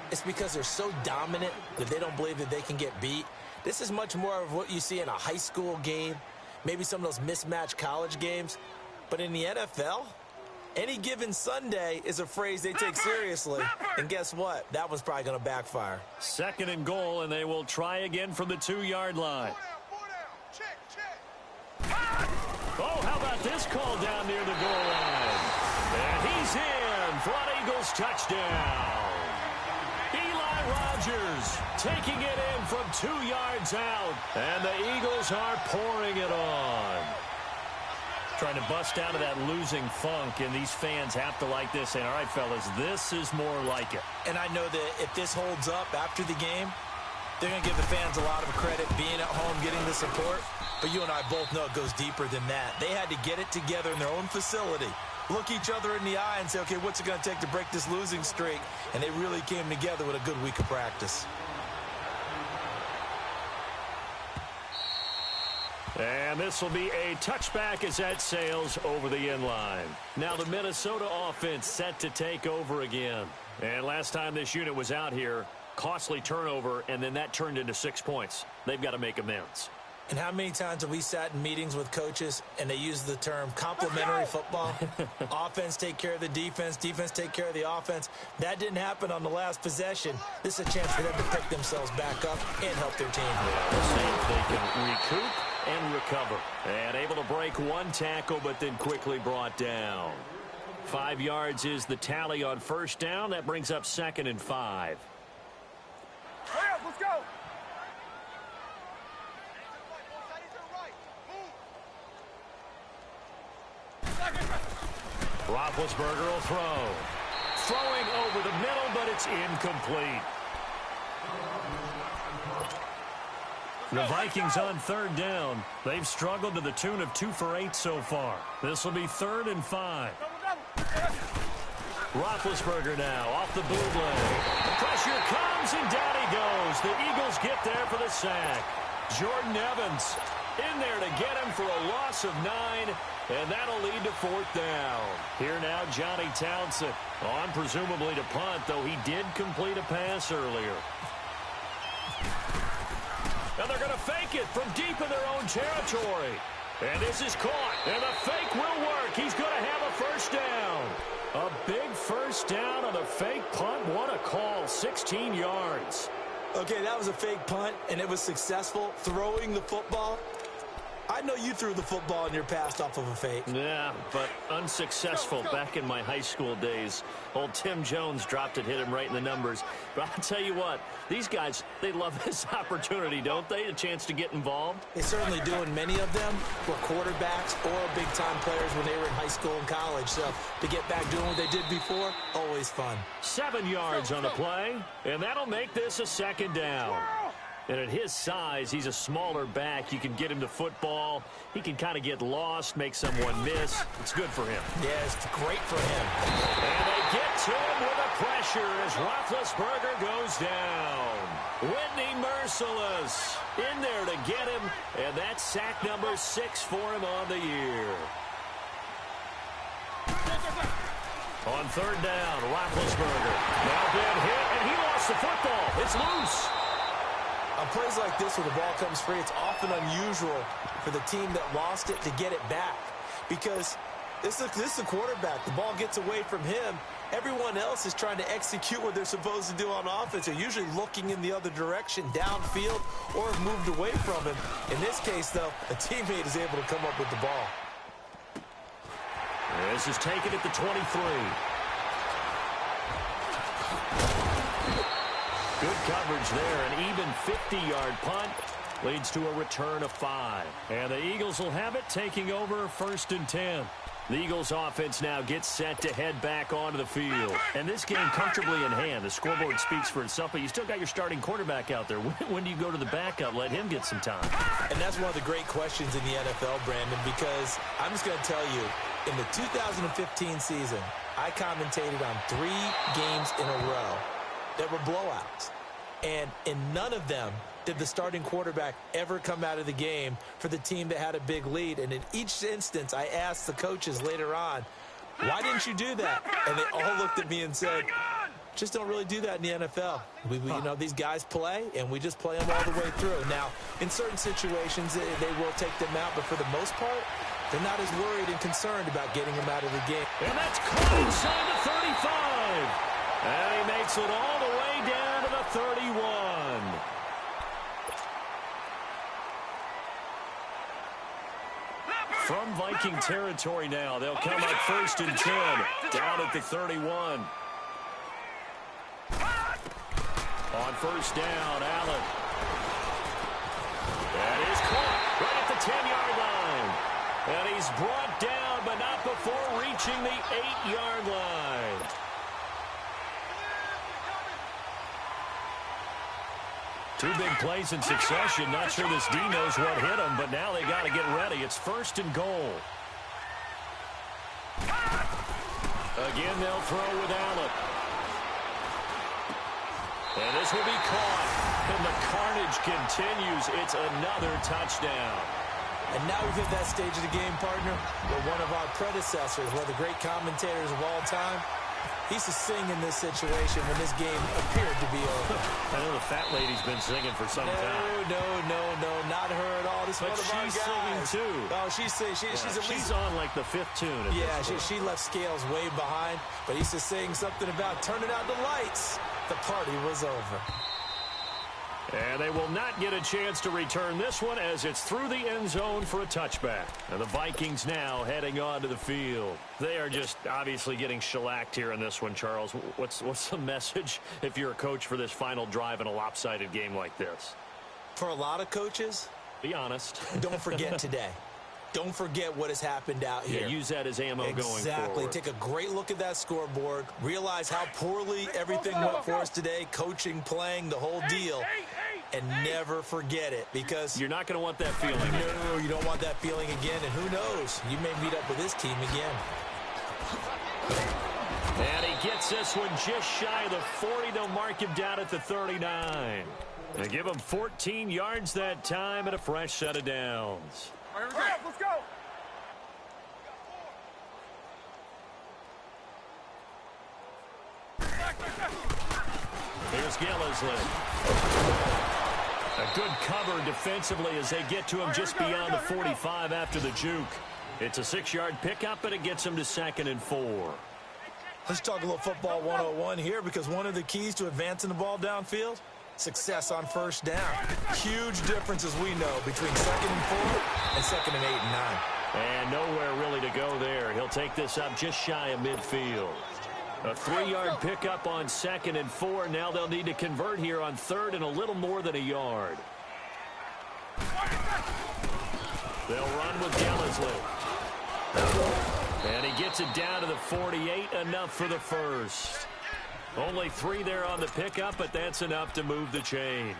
it's because they're so dominant that they don't believe that they can get beat. This is much more of what you see in a high school game, maybe some of those mismatched college games. But in the NFL, any given Sunday is a phrase they take seriously. And guess what? That one's probably going to backfire. 2nd and goal, and they will try again from the 2-yard line. Oh, how about this call down near the goal line? And he's in for an Eagles touchdown. Eli Rogers taking it in from 2 yards out. And the Eagles are pouring it on. Trying to bust out of that losing funk, and these fans have to like this. And all right, fellas, this is more like it. And I know that if this holds up after the game, they're going to give the fans a lot of credit being at home, getting the support. But you and I both know it goes deeper than that. They had to get it together in their own facility, look each other in the eye and say, okay, what's it going to take to break this losing streak? And they really came together with a good week of practice. And this will be a touchback as that sails over the end line. Now the Minnesota offense set to take over again. And last time this unit was out here, costly turnover, and then that turned into 6 points. They've got to make amends. And how many times have we sat in meetings with coaches and they use the term complementary football? Offense take care of the defense, defense take care of the offense. That didn't happen on the last possession. This is a chance for them to pick themselves back up and help their team. Let's see if they can recoup and recover. And able to break one tackle, but then quickly brought down. 5 yards is the tally on first down. That brings up 2nd and 5. Hurry up, let's go. Roethlisberger will throw. Throwing over the middle, but it's incomplete. The Vikings on 3rd down. They've struggled to the tune of 2 for 8 so far. This will be 3rd and 5. Roethlisberger now off the bootleg. The pressure comes, and down he goes. The Eagles get there for the sack. Jordan Evans in there to get him for a loss of 9, and that'll lead to 4th down. Here now, Johnny Townsend on presumably to punt, though he did complete a pass earlier. And they're going to fake it from deep in their own territory. And this is caught, and the fake will work. He's going to have a first down. A big first down on the fake punt. What a call, 16 yards. Okay, that was a fake punt, and it was successful throwing the football. I know you threw the football in your past off of a fake. Yeah, but unsuccessful back in my high school days. Old Tim Jones dropped it, hit him right in the numbers. But I'll tell you what, these guys, they love this opportunity, don't they? A chance to get involved. They certainly do, and many of them were quarterbacks or big-time players when they were in high school and college. So to get back doing what they did before, always fun. 7 yards on the play, and that'll make this a 2nd down. And at his size, he's a smaller back. You can get him the football. He can kind of get lost, make someone miss. It's good for him. Yeah, it's great for him. And they get to him with the pressure as Roethlisberger goes down. Whitney Merciless in there to get him, and that's sack number 6 for him on the year. On 3rd down, Roethlisberger. Now been hit, and he lost the football. It's loose. On plays like this where the ball comes free, it's often unusual for the team that lost it to get it back. Because this is a quarterback. The ball gets away from him. Everyone else is trying to execute what they're supposed to do on offense. They're usually looking in the other direction, downfield, or have moved away from him. In this case, though, a teammate is able to come up with the ball. This is taken at the 23. Good coverage there. An even 50-yard punt leads to a return of 5. And the Eagles will have it, taking over 1st and 10. The Eagles offense now gets set to head back onto the field. And this game comfortably in hand. The scoreboard speaks for itself, but you still got your starting quarterback out there. When do you go to the backup? Let him get some time. And that's one of the great questions in the NFL, Brandon, because I'm just going to tell you, in the 2015 season, I commentated on 3 games in a row that were blowouts. And in none of them did the starting quarterback ever come out of the game for the team that had a big lead. And in each instance, I asked the coaches later on, why didn't you do that? And they all looked at me and said, just don't really do that in the NFL. You know, these guys play, and we just play them all the way through. Now, in certain situations, they will take them out, but for the most part, they're not as worried and concerned about getting them out of the game. And that's caught inside the 35. And he makes it all the way down to the 31. From Viking territory now, they'll come up 1st and 10, down at the 31. On 1st down, Allen. That is caught right at the 10-yard line. And he's brought down, but not before reaching the 8-yard line. Two big plays in succession. Not sure this D knows what hit him, but now they got to get ready. It's 1st and goal. Again, they'll throw with Allen. And this will be caught. And the carnage continues. It's another touchdown. And now we've hit that stage of the game, partner, where one of our predecessors, one of the great commentators of all time, he used to sing in this situation when this game appeared to be over. I know the fat lady's been singing for some time. No, not her at all. This is but one of our guys. She's singing too. Oh, she's at least she's on like the 5th tune. Yeah, she left Scales way behind, but he used to sing something about turning out the lights. The party was over. And they will not get a chance to return this one as it's through the end zone for a touchback. And the Vikings now heading onto the field. They are just obviously getting shellacked here in this one, Charles. What's the message if you're a coach for this final drive in a lopsided game like this? For a lot of coaches, be honest. Don't forget today. Don't forget what has happened out here. Yeah, use that as ammo going forward. Exactly. Take a great look at that scoreboard. Realize how poorly everything went for us today. Coaching, playing, the whole deal. And never forget it, because you're not going to want that feeling. No, you don't want that feeling again. And who knows? You may meet up with this team again. And he gets this one just shy of the 40. They'll mark him down at the 39. And give him 14 yards that time and a fresh set of downs. All right, let's go. Here's Gillisley. A good cover defensively as they get to him just beyond the 45 after the juke. It's a 6-yard pickup, but it gets him to 2nd and 4. Let's talk a little football 101 here, because one of the keys to advancing the ball downfield, success on 1st down. Huge difference, as we know, between 2nd and 4 and 2nd and 8 and 9. And nowhere really to go there. He'll take this up just shy of midfield. A 3-yard pickup on 2nd and 4. Now they'll need to convert here on 3rd and a little more than a yard. They'll run with Gillisley. And he gets it down to the 48, enough for the first. Only 3 there on the pickup, but that's enough to move the chains.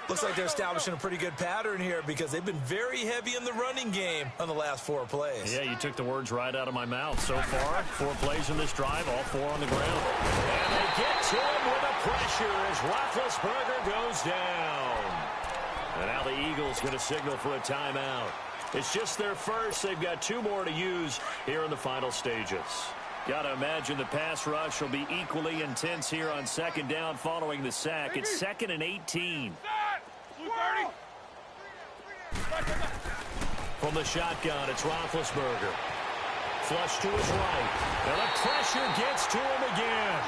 Looks like they're establishing a pretty good pattern here, because they've been very heavy in the running game on the last 4 plays. Yeah, you took the words right out of my mouth. So far, 4 plays in this drive, all 4 on the ground. And they get to him with a pressure as Roethlisberger goes down. And now the Eagles going to signal for a timeout. It's just their first. They've got 2 more to use here in the final stages. Got to imagine the pass rush will be equally intense here on 2nd down following the sack. It's 2nd and 18. From the shotgun, it's Roethlisberger. Flush to his right. And the pressure gets to him again.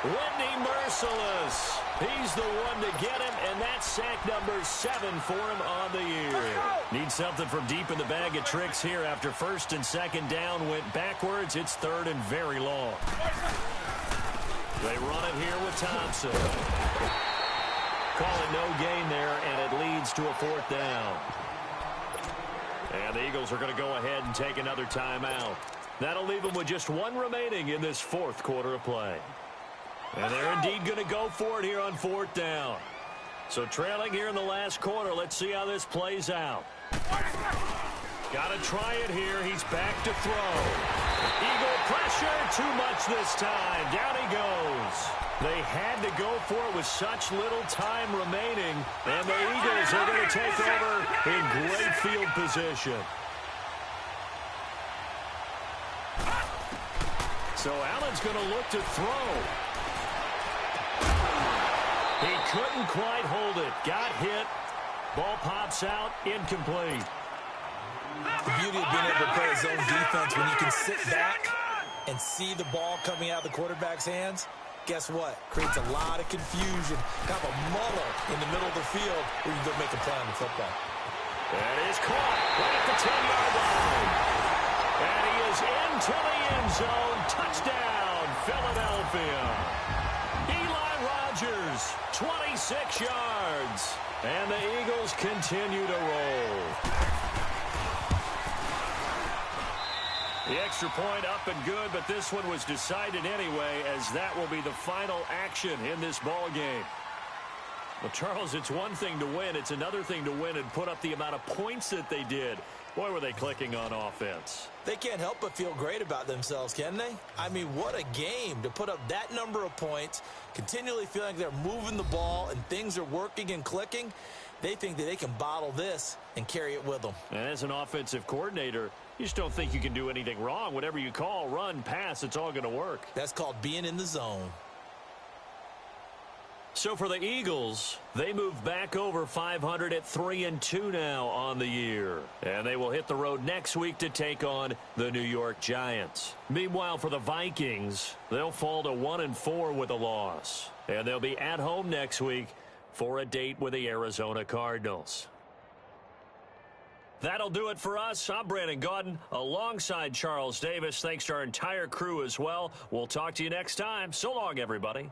Whitney merciless. He's the one to get him, and that's sack number 7 for him on the year. Needs something from deep in the bag of tricks here after 1st and 2nd down went backwards. It's 3rd and very long. They run it here with Thompson. Call it no gain there, and it leads to a 4th down. And the Eagles are going to go ahead and take another timeout. That'll leave them with just one remaining in this fourth quarter of play. And they're indeed going to go for it here on fourth down. So trailing here in the last quarter, let's see how this plays out. Got to try it here. He's back to throw. Eagle pressure, too much this time. Down he goes. They had to go for it with such little time remaining, and the Eagles are going to take over in great field position. So Allen's going to look to throw. He couldn't quite hold it. Got hit. Ball pops out. Incomplete. The beauty of being able to play a zone defense when you can sit back and see the ball coming out of the quarterback's hands, guess what? Creates a lot of confusion, kind of a muddle in the middle of the field where you can go make a play on the football. That is caught right at the 10-yard line. And he is into the end zone. Touchdown, Philadelphia. Eli Rogers, 26 yards. And the Eagles continue to roll. The extra point up and good, but this one was decided anyway, as that will be the final action in this ball game. Well, Charles, it's one thing to win. It's another thing to win and put up the amount of points that they did. Boy, were they clicking on offense. They can't help but feel great about themselves, can they? I mean, what a game to put up that number of points, continually feeling like they're moving the ball and things are working and clicking. They think that they can bottle this and carry it with them. And as an offensive coordinator, you just don't think you can do anything wrong. Whatever you call, run, pass, it's all going to work. That's called being in the zone. So for the Eagles, they move back over 500 at 3-2 now on the year. And they will hit the road next week to take on the New York Giants. Meanwhile, for the Vikings, they'll fall to 1-4 with a loss. And they'll be at home next week for a date with the Arizona Cardinals. That'll do it for us. I'm Brandon Gaudin alongside Charles Davis. Thanks to our entire crew as well. We'll talk to you next time. So long, everybody.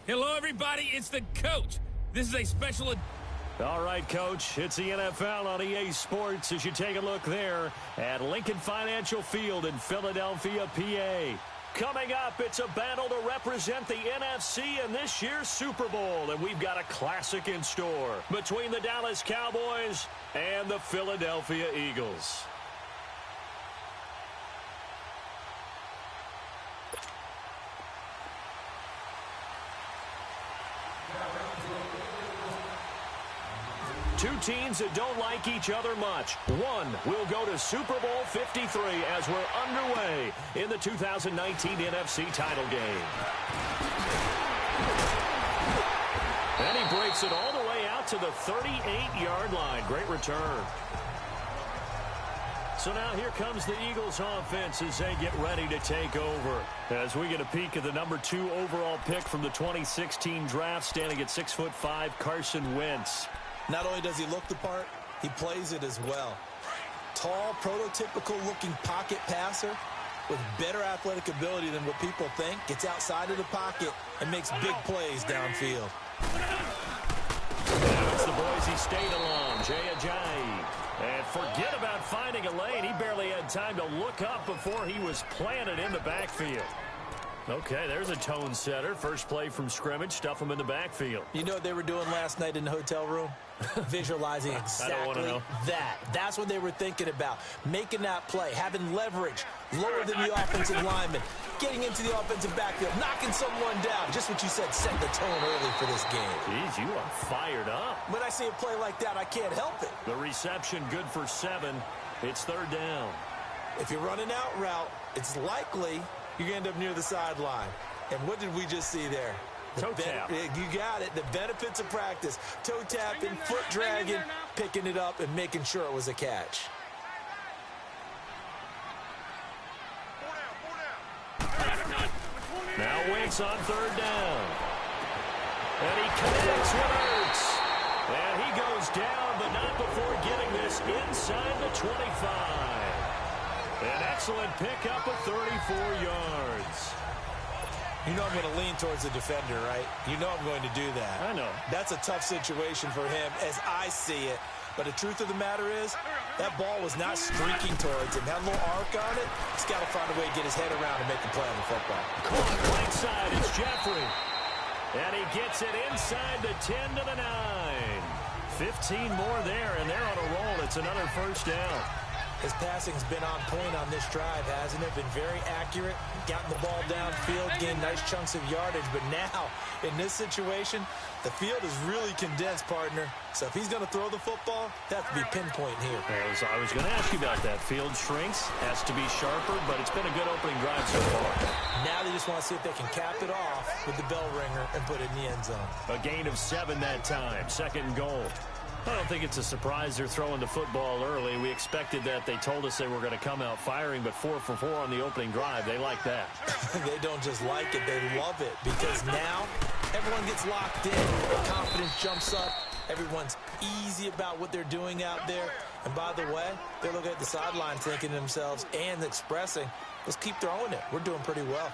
Hello, everybody. It's the coach. This is a special... All right, Coach, it's the NFL on EA Sports as you take a look there at Lincoln Financial Field in Philadelphia, PA. Coming up, it's a battle to represent the NFC in this year's Super Bowl, and we've got a classic in store between the Dallas Cowboys and the Philadelphia Eagles. Two teams that don't like each other much. One will go to Super Bowl 53 as we're underway in the 2019 NFC title game. And he breaks it all the way out to the 38-yard line. Great return. So now here comes the Eagles offense as they get ready to take over. As we get a peek at the number 2 overall pick from the 2016 draft, standing at 6'5", Carson Wentz. Not only does he look the part, he plays it as well. Tall, prototypical-looking pocket passer with better athletic ability than what people think. Gets outside of the pocket and makes big plays downfield. Now it's the Boise State alum, Jay Ajayi. And forget about finding a lane. He barely had time to look up before he was planted in the backfield. Okay, there's a tone setter. First play from scrimmage, stuff him in the backfield. You know what they were doing last night in the hotel room? Visualizing exactly that. That's what they were thinking about. Making that play, having leverage, lower than the offensive lineman, getting into the offensive backfield, knocking someone down. Just what you said, setting the tone early for this game. Jeez, you are fired up. When I see a play like that, I can't help it. The reception good for 7. It's third down. If you're running out route, it's likely you're going to end up near the sideline. And what did we just see there? Toe tap. You got it. The benefits of practice. Toe tapping, foot dragging, picking it up, and making sure it was a catch. Now Wentz on third down. And he connects with Ertz. And he goes down, but not before getting this inside the 25. An excellent pickup of 34 yards. You know I'm going to lean towards the defender, right? You know I'm going to do that. I know. That's a tough situation for him as I see it. But the truth of the matter is, that ball was not streaking towards him. Had a little arc on it. He's got to find a way to get his head around and make a play on the football. Caught right side. It's Jeffrey. And he gets it inside the 10 to the 9. 15 more there, and they're on a roll. It's another first down. His passing's been on point on this drive, hasn't it? Been very accurate, gotten the ball downfield, gained nice chunks of yardage. But now, in this situation, the field is really condensed, partner. So if he's going to throw the football, that has to be pinpoint here. I was going to ask you about that. Field shrinks, has to be sharper, but it's been a good opening drive so far. Now they just want to see if they can cap it off with the bell ringer and put it in the end zone. A gain of 7 that time, second and goal. I don't think it's a surprise they're throwing the football early. We expected that. They told us they were going to come out firing, but 4 for 4 on the opening drive. They like that. They don't just like it, they love it, because now everyone gets locked in. The confidence jumps up. Everyone's easy about what they're doing out there. And by the way, they're looking at the sideline thinking to themselves and expressing, let's keep throwing it. We're doing pretty well.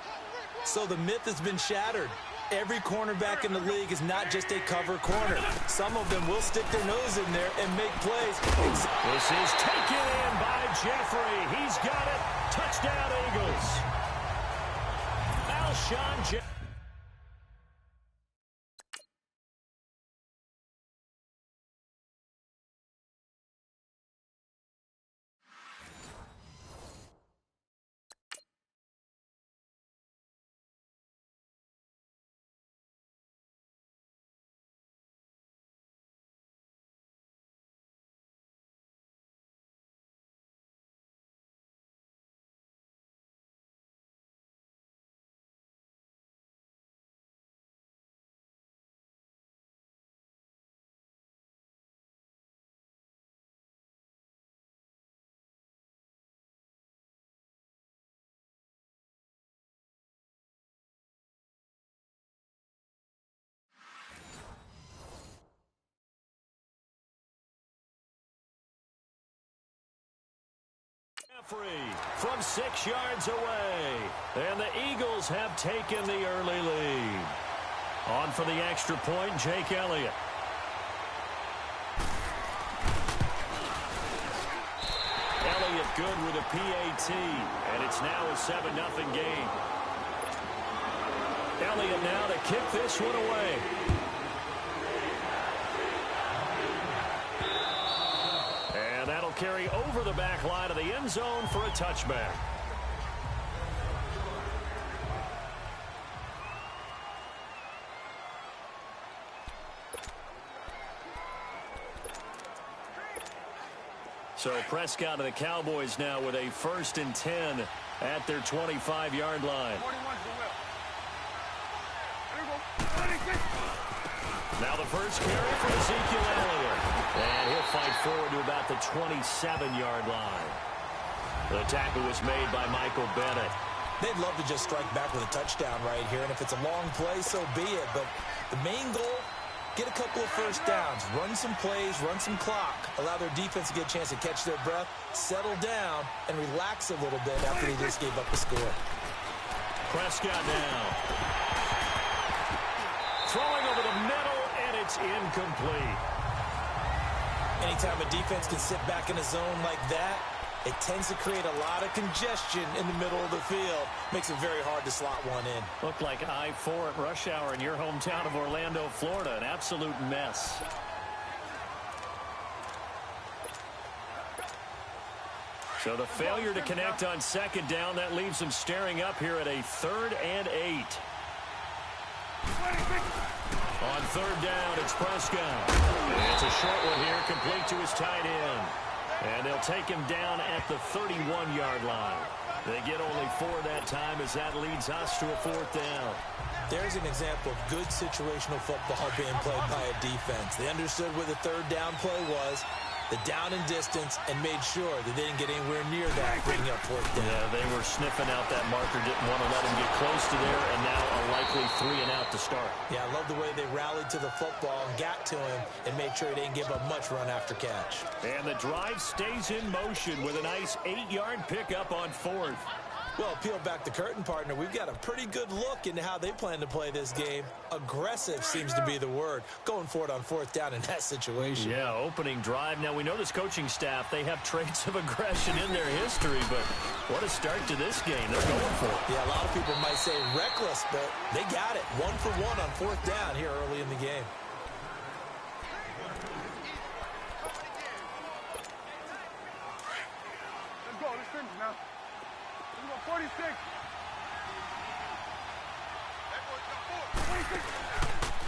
So the myth has been shattered. Every cornerback in the league is not just a cover corner. Some of them will stick their nose in there and make plays. This is taken in by Jeffrey. He's got it. Touchdown, Eagles. Alshon Jeffrey. From 6 yards away, and the Eagles have taken the early lead. On for the extra point, Jake Elliott. Elliott good with a PAT, and it's now a 7-0 game. Elliott now to kick this one away. And that'll carry over the back line of the end zone for a touchback. So Prescott and the Cowboys now with a 1st and 10 at their 25-yard line. Now the first carry for Ezekiel Elliott. And he'll fight forward to about the 27-yard line. The tackle was made by Michael Bennett. They'd love to just strike back with a touchdown right here, and if it's a long play, so be it. But the main goal, get a couple of first downs, run some plays, run some clock, allow their defense to get a chance to catch their breath, settle down, and relax a little bit after they just gave up a score. Prescott now. Throwing over the middle, and it's incomplete. Anytime a defense can sit back in a zone like that, it tends to create a lot of congestion in the middle of the field. Makes it very hard to slot one in. Looked like I-4 at rush hour in your hometown of Orlando, Florida. An absolute mess. So the failure to connect on 2nd down, that leaves them staring up here at a 3rd and 8. On 3rd down, it's Prescott. It's a short one here, complete to his tight end. And they'll take him down at the 31-yard line. They get only 4 that time as that leads us to a 4th down. There's an example of good situational football being played by a defense. They understood where the 3rd down play was, the down and distance, and made sure that they didn't get anywhere near that, bringing up 4th down. Yeah, they were sniffing out that marker, didn't want to let him get close to there, and now a likely 3 and out to start. Yeah, I love the way they rallied to the football and got to him and made sure he didn't give up much run after catch. And the drive stays in motion with a nice 8-yard pickup on 4th. Well, peel back the curtain, partner. We've got a pretty good look into how they plan to play this game. Aggressive seems to be the word. Going for it on 4th down in that situation. Yeah, opening drive. Now, we know this coaching staff, they have traits of aggression in their history, but what a start to this game. They're going for it. Yeah, a lot of people might say reckless, but they got it. 1 for 1 on 4th down here early in the game. Let's go. Let's finish now. 46.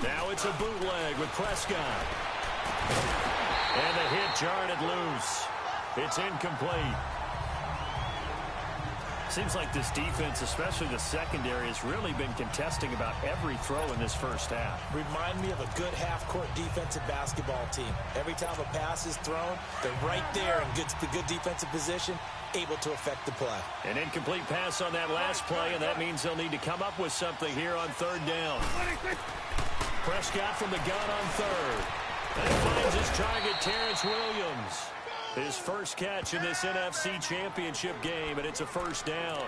Now it's a bootleg with Prescott. And the hit jarred it loose. It's incomplete. Seems like this defense, especially the secondary, has really been contesting about every throw in this first half. Remind me of a good half-court defensive basketball team. Every time a pass is thrown, they're right there in good defensive position, able to affect the play. An incomplete pass on that last play, and that means they'll need to come up with something here on 3rd down. Prescott from the gun on 3rd. And finds his target, Terrence Williams. His first catch in this NFC Championship game, and it's a 1st down.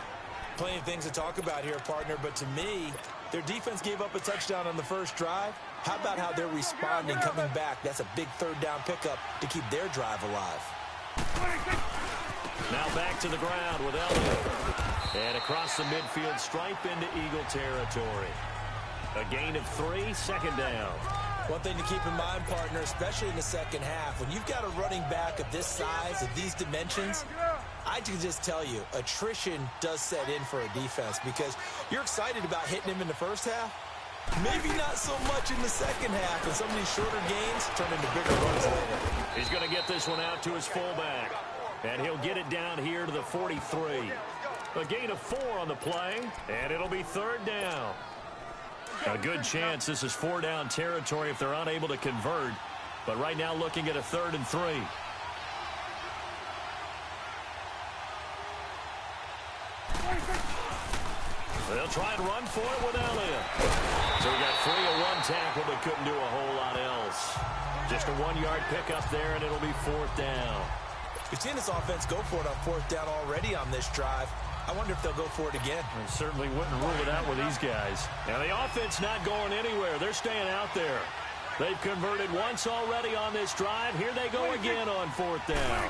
Plenty of things to talk about here, partner, but to me, their defense gave up a touchdown on the first drive. How about how they're responding, coming back? That's a big 3rd down pickup to keep their drive alive. Now back to the ground with Elliott. And across the midfield stripe into Eagle territory. A gain of 3, 2nd down. One thing to keep in mind, partner, especially in the second half, when you've got a running back of this size, of these dimensions, I can just tell you, attrition does set in for a defense because you're excited about hitting him in the first half. Maybe not so much in the second half, and some of these shorter gains turn into bigger runs later. He's going to get this one out to his fullback, and he'll get it down here to the 43. A gain of 4 on the play, and it'll be 3rd down. A good chance this is 4-down territory if they're unable to convert. But right now looking at a 3rd and 3. They'll try and run for it with Elliott. So we got 3 of 1 tackle, but couldn't do a whole lot else. Just a 1-yard pickup there, and it'll be 4th down. We've seen this offense go for it on 4th down already on this drive. I wonder if they'll go for it again. I certainly wouldn't rule it out with these guys. Now, the offense not going anywhere. They're staying out there. They've converted once already on this drive. Here they go again on fourth down.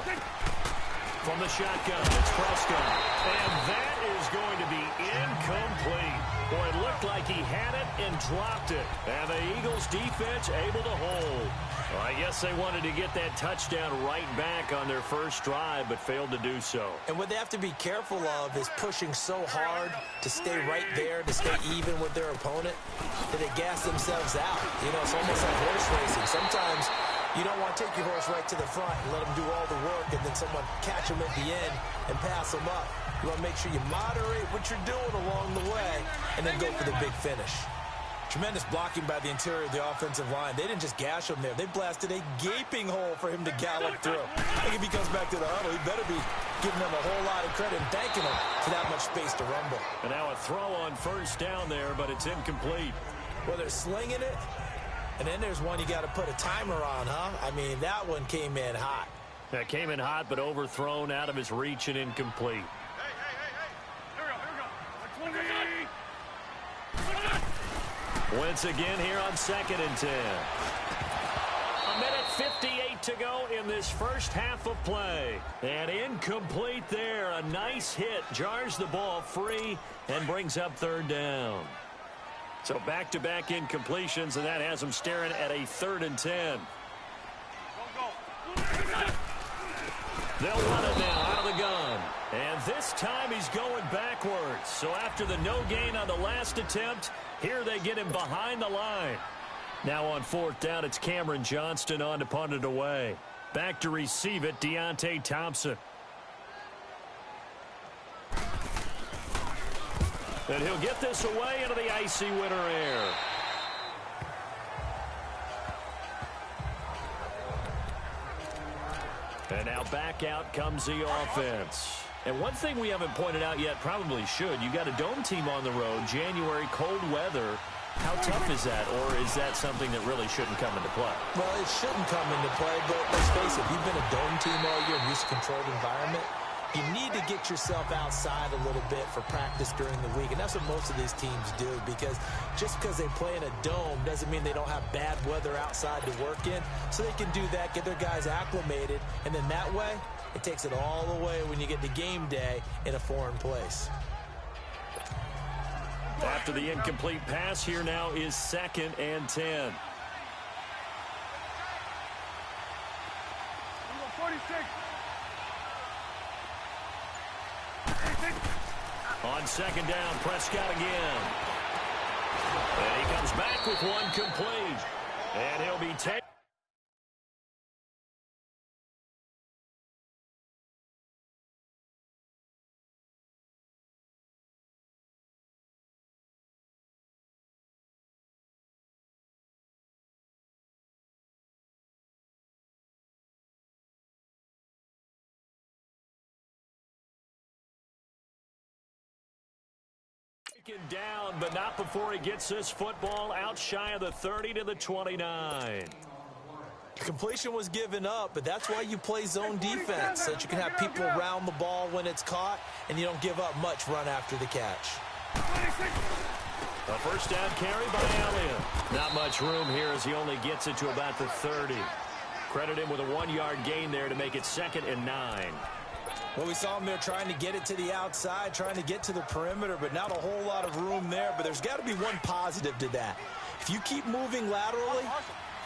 From the shotgun, it's Prescott. And that is going to be incomplete. Boy, it looked like he had it and dropped it. And the Eagles defense able to hold. Well, I guess they wanted to get that touchdown right back on their first drive, but failed to do so. And what they have to be careful of is pushing so hard to stay right there, to stay even with their opponent, that they gas themselves out. You know, it's almost like horse racing. Sometimes you don't want to take your horse right to the front and let them do all the work, and then someone catch them at the end and pass them up. You want to make sure you moderate what you're doing along the way and then go for the big finish. Tremendous blocking by the interior of the offensive line. They didn't just gash him there. They blasted a gaping hole for him to gallop through. I think if he comes back to the huddle, he better be giving them a whole lot of credit and thanking them for that much space to rumble. And now a throw on first down there, but it's incomplete. Well, they're slinging it, and then there's one you got to put a timer on, huh? I mean, that one came in hot. That came in hot, but overthrown, out of his reach, and incomplete. Once again here on 2nd and 10. A minute 58 to go in this first half of play. And incomplete there. A nice hit. Jars the ball free and brings up third down. So back-to-back incompletions, and that has them staring at a 3rd and 10. They'll run it now out of the gun. And this time he's going backwards. So after the no gain on the last attempt, here they get him behind the line. Now on 4th down, it's Cameron Johnston on to punt it away. Back to receive it, Deontay Thompson. And he'll get this away into the icy winter air. And now back out comes the offense. And one thing we haven't pointed out yet, probably should, you got a dome team on the road, January, cold weather. How tough is that, or is that something that really shouldn't come into play? Well, it shouldn't come into play, but let's face it, you've been a dome team all year, used to controlled environment. You need to get yourself outside a little bit for practice during the week, and that's what most of these teams do, because just because they play in a dome doesn't mean they don't have bad weather outside to work in. So they can do that, get their guys acclimated, and then that way, it takes it all away when you get to game day in a foreign place. After the incomplete pass, here now is 2nd and 10. 46. On 2nd down, Prescott again. And he comes back with one complete. And he'll be taken. Down, but not before he gets this football out shy of the 30 to the 29. The completion was given up, but that's why you play zone defense, so that you can have people around the ball when it's caught, and you don't give up much run after the catch. A first down carry by Elliott. Not much room here as he only gets it to about the 30. Credit him with a 1-yard gain there to make it 2nd and 9. Well, we saw him there trying to get it to the outside, trying to get to the perimeter, but not a whole lot of room there. But there's got to be one positive to that. If you keep moving laterally,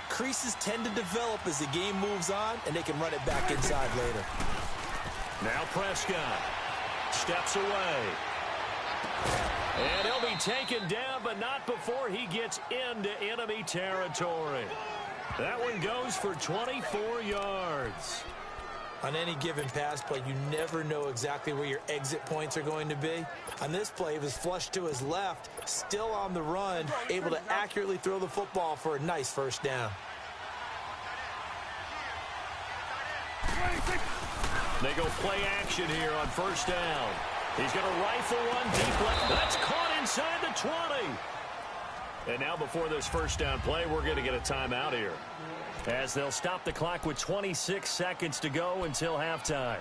creases tend to develop as the game moves on, and they can run it back inside later. Now Prescott steps away. And he'll be taken down, but not before he gets into enemy territory. That one goes for 24 yards. On any given pass play, you never know exactly where your exit points are going to be. On this play, it was flushed to his left, still on the run, able to accurately throw the football for a nice first down. They go play action here on first down. He's going to rifle one deep left. That's caught inside the 20. And now before this first down play, we're going to get a timeout here, as they'll stop the clock with 26 seconds to go until halftime.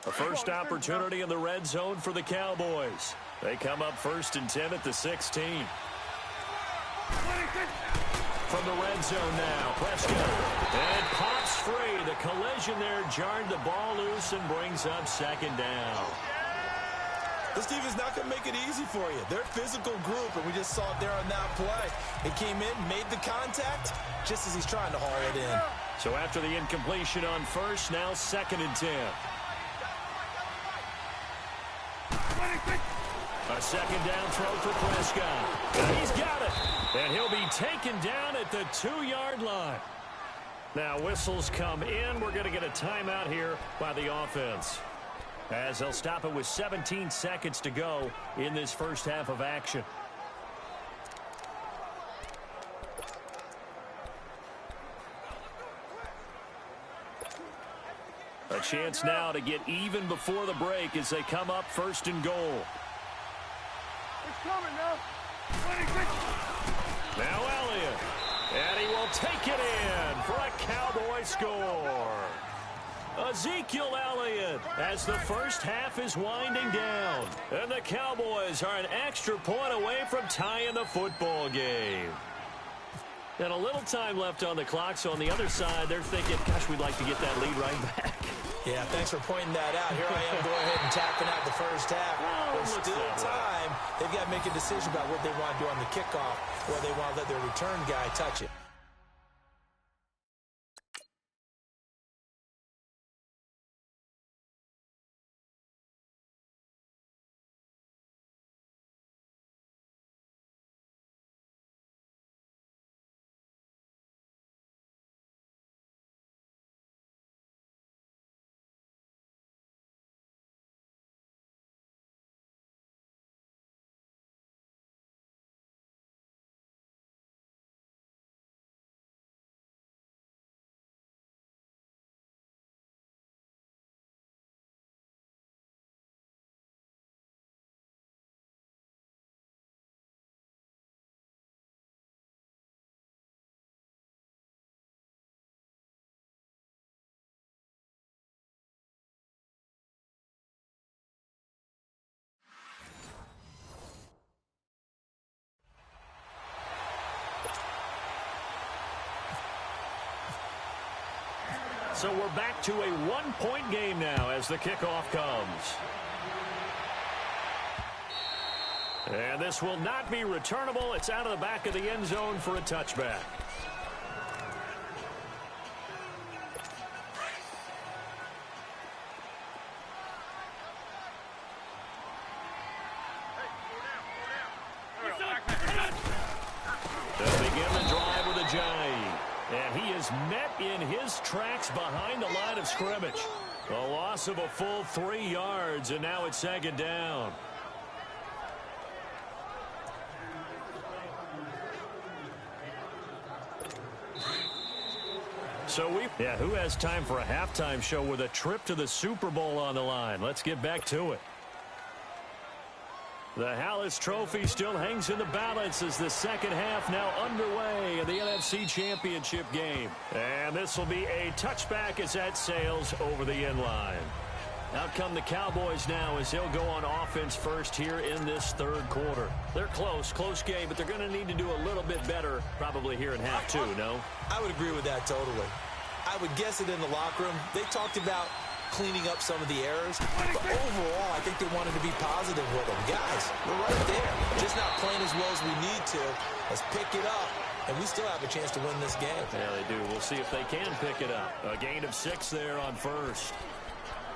A first opportunity in the red zone for the Cowboys. They come up 1st and 10 at the 16. From the red zone now, Prescott. And pops free. The collision there jarred the ball loose and brings up 2nd down. This defense is not going to make it easy for you. They're a physical group, and we just saw it there on that play. He came in, made the contact, just as he's trying to haul it in. So after the incompletion on 1st, now 2nd and 10. A 2nd down throw for Prescott. And he's got it. And he'll be taken down at the 2-yard line. Now whistles come in. We're going to get a timeout here by the offense, as they'll stop it with 17 seconds to go in this first half of action. A chance now to get even before the break as they come up 1st and goal. It's coming now. Now Elliott. And he will take it in for a Cowboy score. Ezekiel Elliott as the first half is winding down. And the Cowboys are an extra point away from tying the football game. And a little time left on the clock, so on the other side, they're thinking, gosh, we'd like to get that lead right back. Yeah, thanks for pointing that out. Here I am going ahead and tapping out the first half. There's still time. They've got to make a decision about what they want to do on the kickoff, or they want to let their return guy touch it. So we're back to a 1-point game now as the kickoff comes. And this will not be returnable. It's out of the back of the end zone for a touchback. They'll begin the drive with a jive. And he is met in his tracks behind the line of scrimmage. A loss of a full 3 yards, and now it's 2nd down. So who has time for a halftime show with a trip to the Super Bowl on the line? Let's get back to it. The Hallis Trophy still hangs in the balance as the second half now underway in the NFC Championship game. And this will be a touchback as that sails over the end line. Out come the Cowboys now as they'll go on offense first here in this third quarter. They're close game, but they're going to need to do a little bit better probably here in half 2, no? I would agree with that totally. I would guess it in the locker room. They talked about cleaning up some of the errors, but overall, I think they wanted to be positive with them. Guys, we're right there. Just not playing as well as we need to. Let's pick it up, and we still have a chance to win this game. Yeah, they do. We'll see if they can pick it up. A gain of 6 there on first.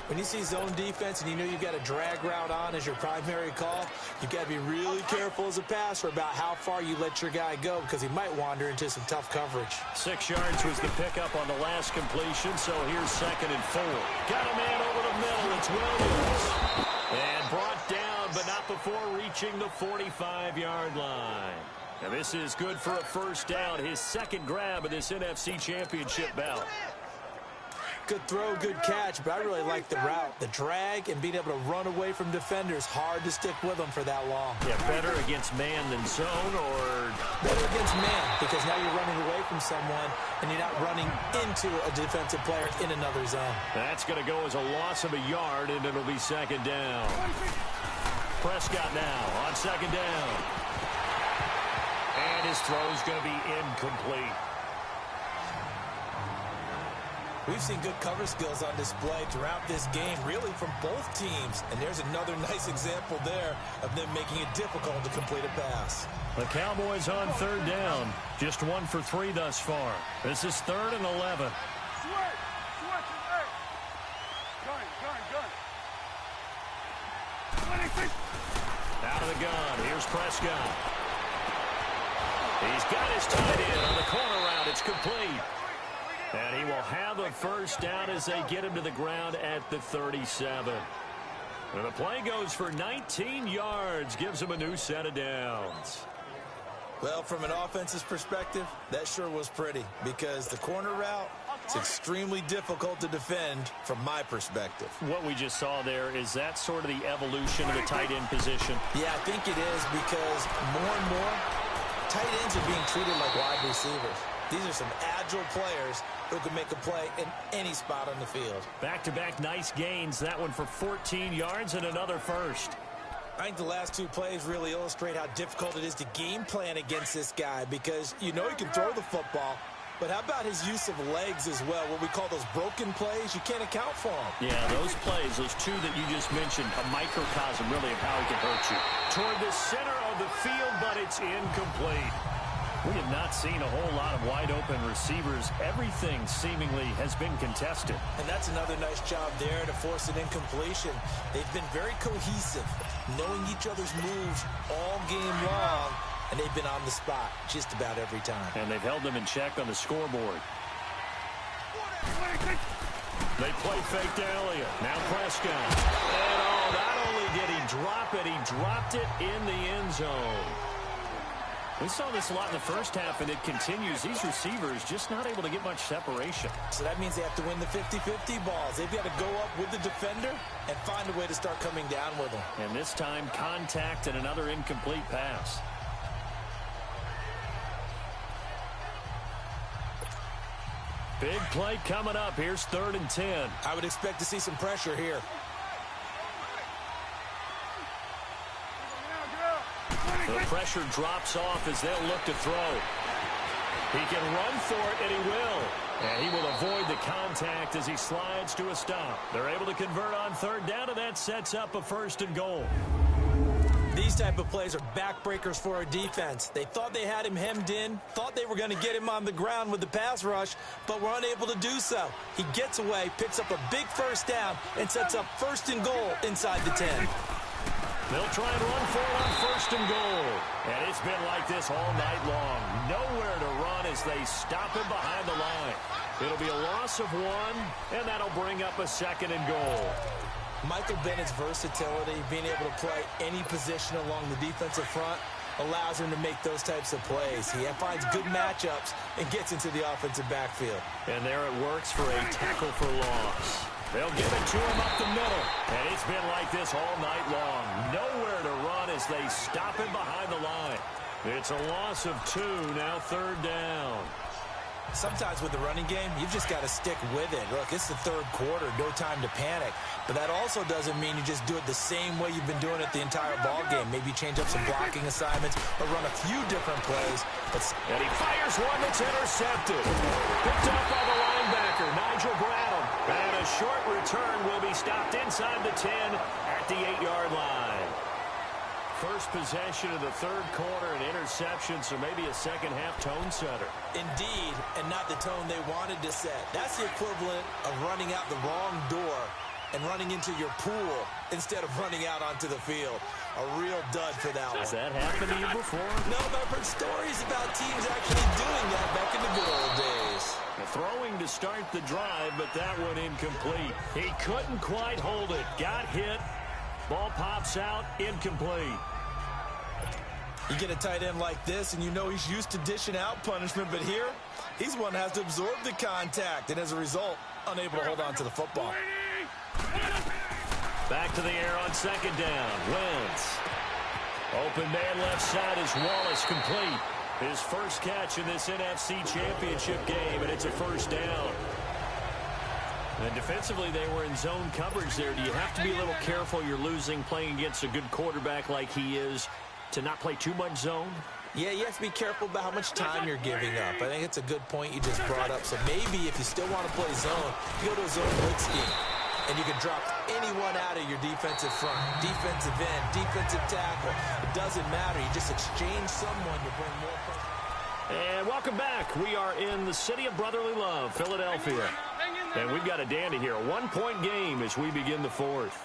When you see zone defense and you know you've got a drag route on as your primary call, you've got to be really careful as a passer about how far you let your guy go because he might wander into some tough coverage. 6 yards was the pickup on the last completion, so here's 2nd and 4. Got a man over the middle. It's Williams. And brought down, but not before reaching the 45-yard line. Now this is good for a first down, his second grab of this NFC Championship bout. Good throw, good catch, but I really like the route. The drag and being able to run away from defenders, hard to stick with them for that long. Yeah, better against man than zone, or? Better against man, because now you're running away from someone and you're not running into a defensive player in another zone. That's going to go as a loss of a yard, and it'll be second down. Prescott now on second down. And his throw's going to be incomplete. We've seen good cover skills on display throughout this game, really from both teams. And there's another nice example there of them making it difficult to complete a pass. The Cowboys on third down. Just 1 for 3 thus far. This is 3rd and 11. Out of the gun. Here's Prescott. He's got his tight end on the corner route. It's complete. And he will have a first down as they get him to the ground at the 37. And the play goes for 19 yards. Gives him a new set of downs. Well, from an offense's perspective, that sure was pretty, because the corner route, it's extremely difficult to defend from my perspective. What we just saw there, is that sort of the evolution of the tight end position? Yeah, I think it is, because more and more, tight ends are being treated like wide receivers. These are some agile players who can make a play in any spot on the field. Back-to-back nice gains. That one for 14 yards and another first. I think the last 2 plays really illustrate how difficult it is to game plan against this guy, because you know he can throw the football, but how about his use of legs as well, what we call those broken plays? You can't account for them. Yeah, those plays, those 2 that you just mentioned, a microcosm really of how he can hurt you. Toward the center of the field, but it's incomplete. We have not seen a whole lot of wide-open receivers. Everything seemingly has been contested. And that's another nice job there to force an incompletion. They've been very cohesive, knowing each other's moves all game long, and they've been on the spot just about every time. And they've held them in check on the scoreboard. They play fake to Elliott. Now Prescott. And not only did he drop it, he dropped it in the end zone. We saw this a lot in the first half, and it continues. These receivers just not able to get much separation. So that means they have to win the 50-50 balls. They've got to go up with the defender and find a way to start coming down with them. And this time, contact and another incomplete pass. Big play coming up. Here's 3rd and 10. I would expect to see some pressure here. The pressure drops off as they'll look to throw. He can run for it, and he will. And he will avoid the contact as he slides to a stop. They're able to convert on 3rd down, and that sets up a 1st and goal. These type of plays are backbreakers for our defense. They thought they had him hemmed in, thought they were going to get him on the ground with the pass rush, but were unable to do so. He gets away, picks up a big first down, and sets up 1st and goal inside the 10. They'll try and run for it on 1st and goal. And it's been like this all night long. Nowhere to run as they stop him behind the line. It'll be a loss of 1, and that'll bring up a 2nd and goal. Michael Bennett's versatility, being able to play any position along the defensive front, allows him to make those types of plays. He finds good matchups and gets into the offensive backfield. And there it works for a tackle for loss. They'll give it to him up the middle. And it's been like this all night long. Nowhere to run as they stop him behind the line. It's a loss of 2, now 3rd down. Sometimes with the running game, you've just got to stick with it. Look, it's the 3rd quarter, no time to panic. But that also doesn't mean you just do it the same way you've been doing it the entire ball game. Maybe change up some blocking assignments or run a few different plays. And he fires one that's intercepted. Picked up by the linebacker, Nigel Bradham. And a short return will be stopped inside the 10 at the 8-yard line. First possession of the 3rd quarter, an interception, so maybe a second-half tone setter. Indeed, and not the tone they wanted to set. That's the equivalent of running out the wrong door and running into your pool instead of running out onto the field. A real dud for that one. Has that happened to you before? No, but I've heard stories about teams actually doing that back in the good old days. Throwing to start the drive, but that one incomplete. He couldn't quite hold it. Got hit. Ball pops out, incomplete. You get a tight end like this, and you know he's used to dishing out punishment, but here, he's one that has to absorb the contact, and as a result, unable to hold on to the football. Back to the air on second down. Wentz. Open man left side is Wallace, complete. His first catch in this NFC Championship game, and it's a first down. And defensively, they were in zone coverage there. Do you have to be a little careful? You're losing playing against a good quarterback like he is to not play too much zone? Yeah, you have to be careful about how much time you're giving up. I think it's a good point you just brought up. So maybe if you still want to play zone, you go to a zone blitz scheme. And you can drop anyone out of your defensive front, defensive end, defensive tackle. It doesn't matter. You just exchange someone to bring more pressure. And welcome back. We are in the city of brotherly love, Philadelphia. And we've got a dandy here. A one-point game as we begin the fourth.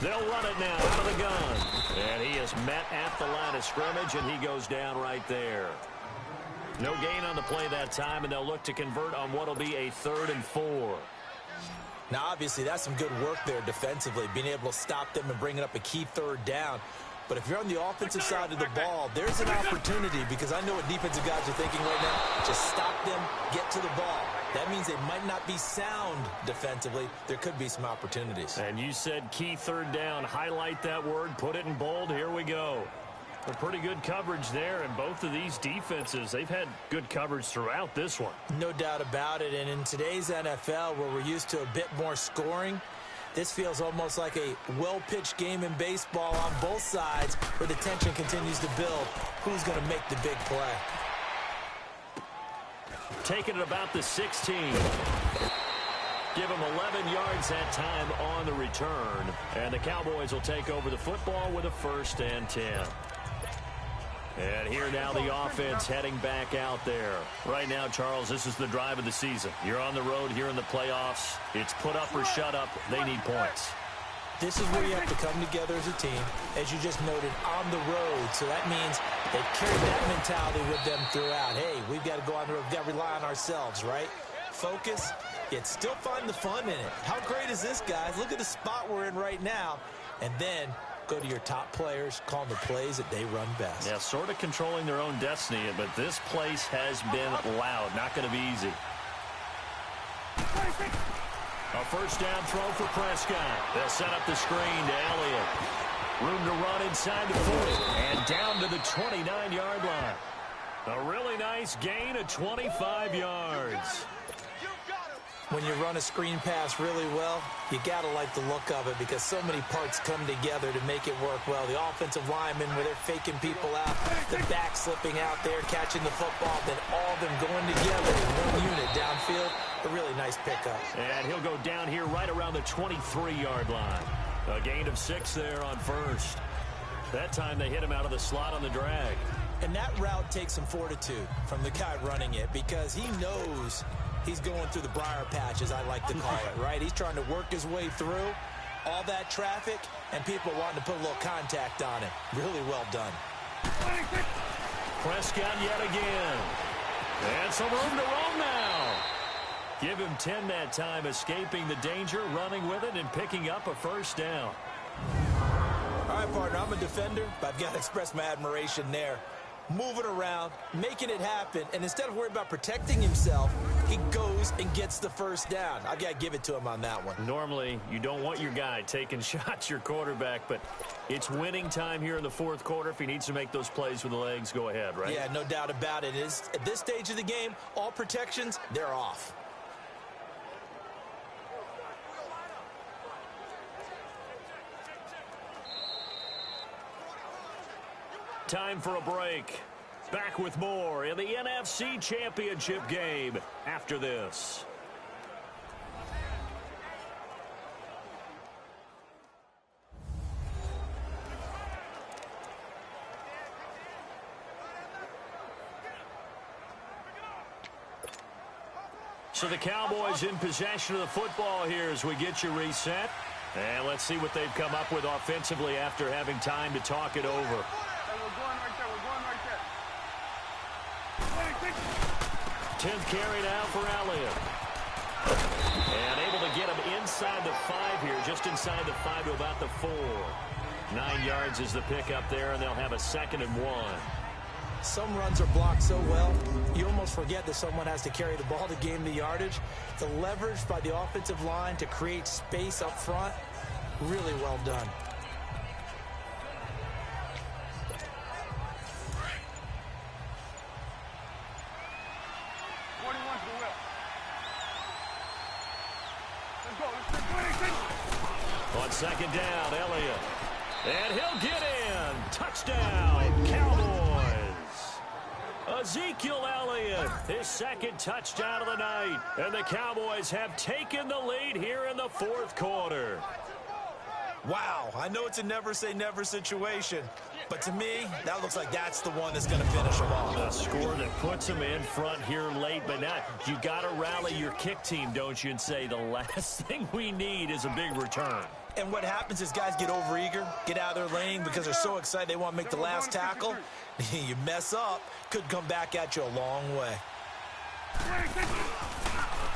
They'll run it now out of the gun. And he is met at the line of scrimmage, and he goes down right there. No gain on the play that time, and they'll look to convert on what will be a 3rd and 4. Now, obviously, that's some good work there defensively, being able to stop them and bringing up a key 3rd down. But if you're on the offensive side of the ball, there's an opportunity, because I know what defensive guys are thinking right now. Just stop them, get to the ball. That means they might not be sound defensively. There could be some opportunities. And you said key 3rd down. Highlight that word. Put it in bold. Here we go. A pretty good coverage there, and both of these defenses, they've had good coverage throughout this one. No doubt about it, and in today's NFL, where we're used to a bit more scoring, this feels almost like a well-pitched game in baseball on both sides, where the tension continues to build. Who's going to make the big play? Taking it about the 16. Give him 11 yards that time on the return, and the Cowboys will take over the football with a 1st and 10. And here now the offense heading back out there. Right now, Charles, this is the drive of the season. You're on the road here in the playoffs. It's put up or shut up. They need points. This is where you have to come together as a team, as you just noted, on the road. So that means they've carried that mentality with them throughout. Hey, we've got to go on the road. We've got to rely on ourselves, right? Focus, yet still find the fun in it. How great is this, guys? Look at the spot we're in right now. And then go to your top players, call them the plays that they run best. Yeah, sort of controlling their own destiny, but this place has been loud. Not going to be easy. A 1st down throw for Prescott. They'll set up the screen to Elliott. Room to run inside the 40 and down to the 29-yard line. A really nice gain of 25 yards. When you run a screen pass really well, you got to like the look of it, because so many parts come together to make it work well. The offensive linemen, where they're faking people out, the back slipping out there, catching the football, then all of them going together in one unit downfield. A really nice pickup. And he'll go down here right around the 23-yard line. A gain of 6 there on 1st. That time they hit him out of the slot on the drag. And that route takes some fortitude from the guy running it, because he knows he's going through the briar patch, as I like to call it, right? He's trying to work his way through all that traffic and people wanting to put a little contact on it. Really well done. Prescott yet again. And some room to roam now. Give him 10 that time, escaping the danger, running with it, and picking up a 1st down. All right, partner, I'm a defender, but I've got to express my admiration there. Moving around, making it happen, and instead of worrying about protecting himself, he goes and gets the 1st down. I've got to give it to him on that one. Normally, you don't want your guy taking shots, your quarterback, but it's winning time here in the 4th quarter. If he needs to make those plays with the legs, go ahead, right? Yeah, no doubt about it. At this stage of the game, all protections, they're off. Time for a break. Back with more in the NFC Championship game after this. So the Cowboys in possession of the football here as we get you reset. And let's see what they've come up with offensively after having time to talk it over. 10th carry now for Elliott. And able to get him inside the 5 here, just inside the 5 to about the 4. 9 yards is the pickup there, and they'll have a 2nd and 1. Some runs are blocked so well, you almost forget that someone has to carry the ball to gain the yardage. The leverage by the offensive line to create space up front, really well done. On 2nd down, Elliott. And he'll get in. Touchdown, Cowboys. Ezekiel Elliott, his 2nd touchdown of the night. And the Cowboys have taken the lead here in the 4th quarter. Wow, I know it's a never-say-never situation, but to me, that looks like that's the one that's going to finish them off. A score that puts them in front here late, but now you got to rally your kick team, don't you, and say the last thing we need is a big return. And what happens is guys get overeager, get out of their lane because they're so excited they want to make the last tackle. You mess up, could come back at you a long way.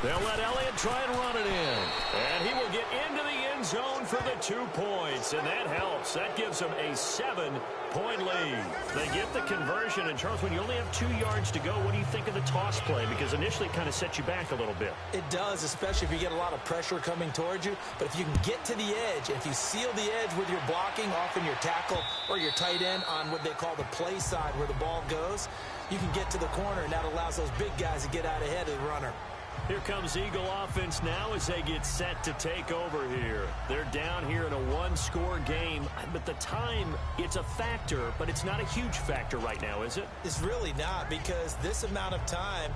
They'll let Elliott try and run it in. And he will get into the end zone for the 2 points. And that helps. That gives them a 7-point lead. They get the conversion. And, Charles, when you only have 2 yards to go, what do you think of the toss play? Because initially it kind of sets you back a little bit. It does, especially if you get a lot of pressure coming towards you. But if you can get to the edge, if you seal the edge with your blocking, often your tackle or your tight end on what they call the play side where the ball goes, you can get to the corner, and that allows those big guys to get out ahead of the runner. Here comes Eagle offense now as they get set to take over here. They're down here in a 1-score game, but the time, it's a factor, but it's not a huge factor right now, is it? It's really not, because this amount of time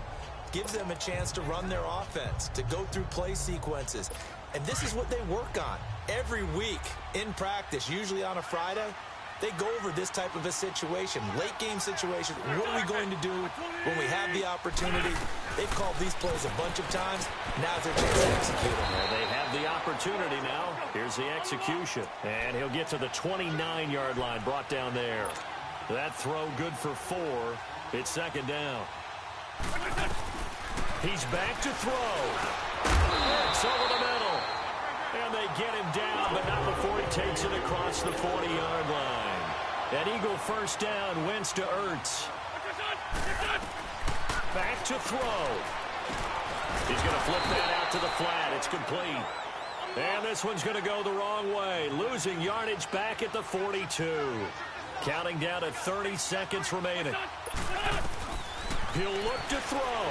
gives them a chance to run their offense, to go through play sequences. And this is what they work on every week in practice, usually on a Friday. They go over this type of a situation, late game situation. What are we going to do when we have the opportunity? They've called these plays a bunch of times. Now's their chance to execute them. Well, they have the opportunity now. Here's the execution. And he'll get to the 29-yard line, brought down there. That throw good for 4. It's 2nd down. He's back to throw. It's over the middle. And they get him down, but not before he takes it across the 40-yard line. That Eagle 1st down, Wentz to Ertz. Back to throw. He's going to flip that out to the flat. It's complete. And this one's going to go the wrong way. Losing yardage back at the 42. Counting down at 30 seconds remaining. He'll look to throw.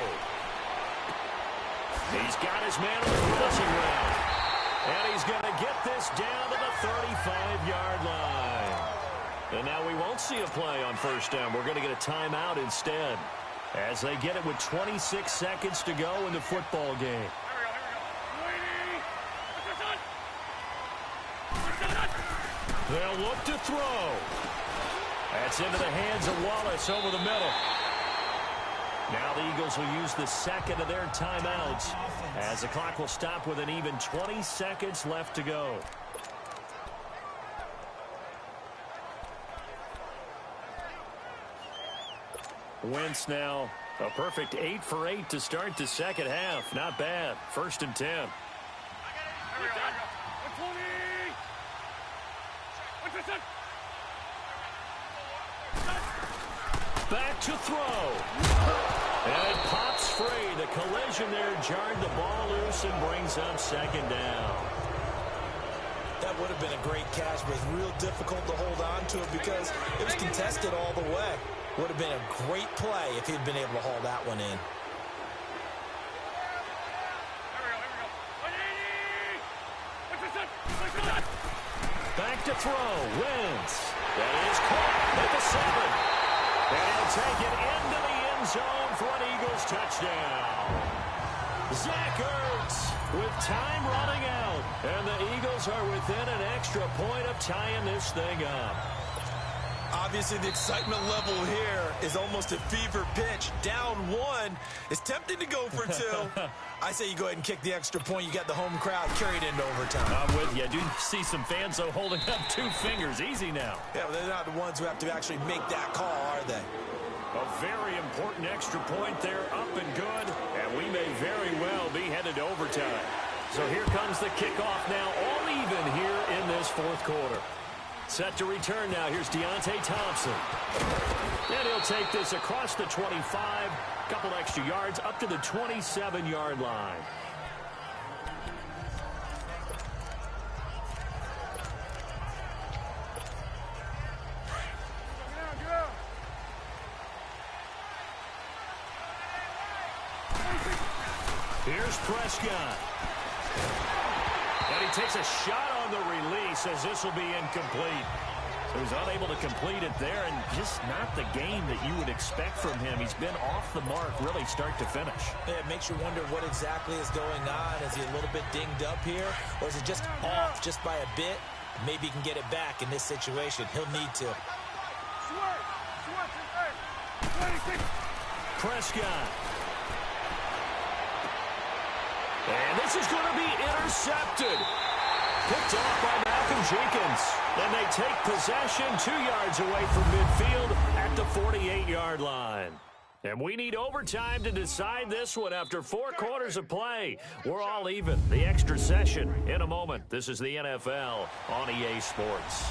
He's got his man on the crossing route. And he's going to get this down to the 35-yard line. And now we won't see a play on 1st down. We're going to get a timeout instead as they get it with 26 seconds to go in the football game. They'll look to throw. That's into the hands of Wallace over the middle. Now the Eagles will use the 2nd of their timeouts as the clock will stop with an even 20 seconds left to go. Wentz now a perfect 8 for 8 to start the 2nd half. Not bad. 1st and 10. Back to throw. And it pops free. The collision there jarred the ball loose and brings up 2nd down. That would have been a great catch, but it's real difficult to hold on to it because it was contested all the way. Would have been a great play if he'd been able to haul that one in. Back to throw. Wentz. That is caught at the 7. And he'll take it into the end zone for an Eagles touchdown. Zach Ertz with time running out. And the Eagles are within an extra point of tying this thing up. Obviously, the excitement level here is almost a fever pitch. Down 1. It's tempting to go for 2. I say you go ahead and kick the extra point. You got the home crowd carried into overtime. I'm with you. I do see some fans, though, holding up 2 fingers. Easy now. Yeah, but they're not the ones who have to actually make that call, are they? A very important extra point there, up and good, and we may very well be headed to overtime. So here comes the kickoff now, all even here in this fourth quarter. Set to return now. Here's Deontay Thompson. And he'll take this across the 25, couple extra yards up to the 27-yard line. Here's Prescott. And he takes a shot on the release as this will be incomplete. So he's unable to complete it there, and just not the game that you would expect from him. He's been off the mark really start to finish. Yeah, it makes you wonder what exactly is going on. Is he a little bit dinged up here, or is it just off just by a bit? Maybe he can get it back in this situation. He'll need to. Prescott. And this is going to be intercepted. Picked off by Malcolm Jenkins. And they take possession 2 yards away from midfield at the 48-yard line. And we need overtime to decide this one after 4 quarters of play. We're all even. The extra session in a moment. This is the NFL on EA Sports.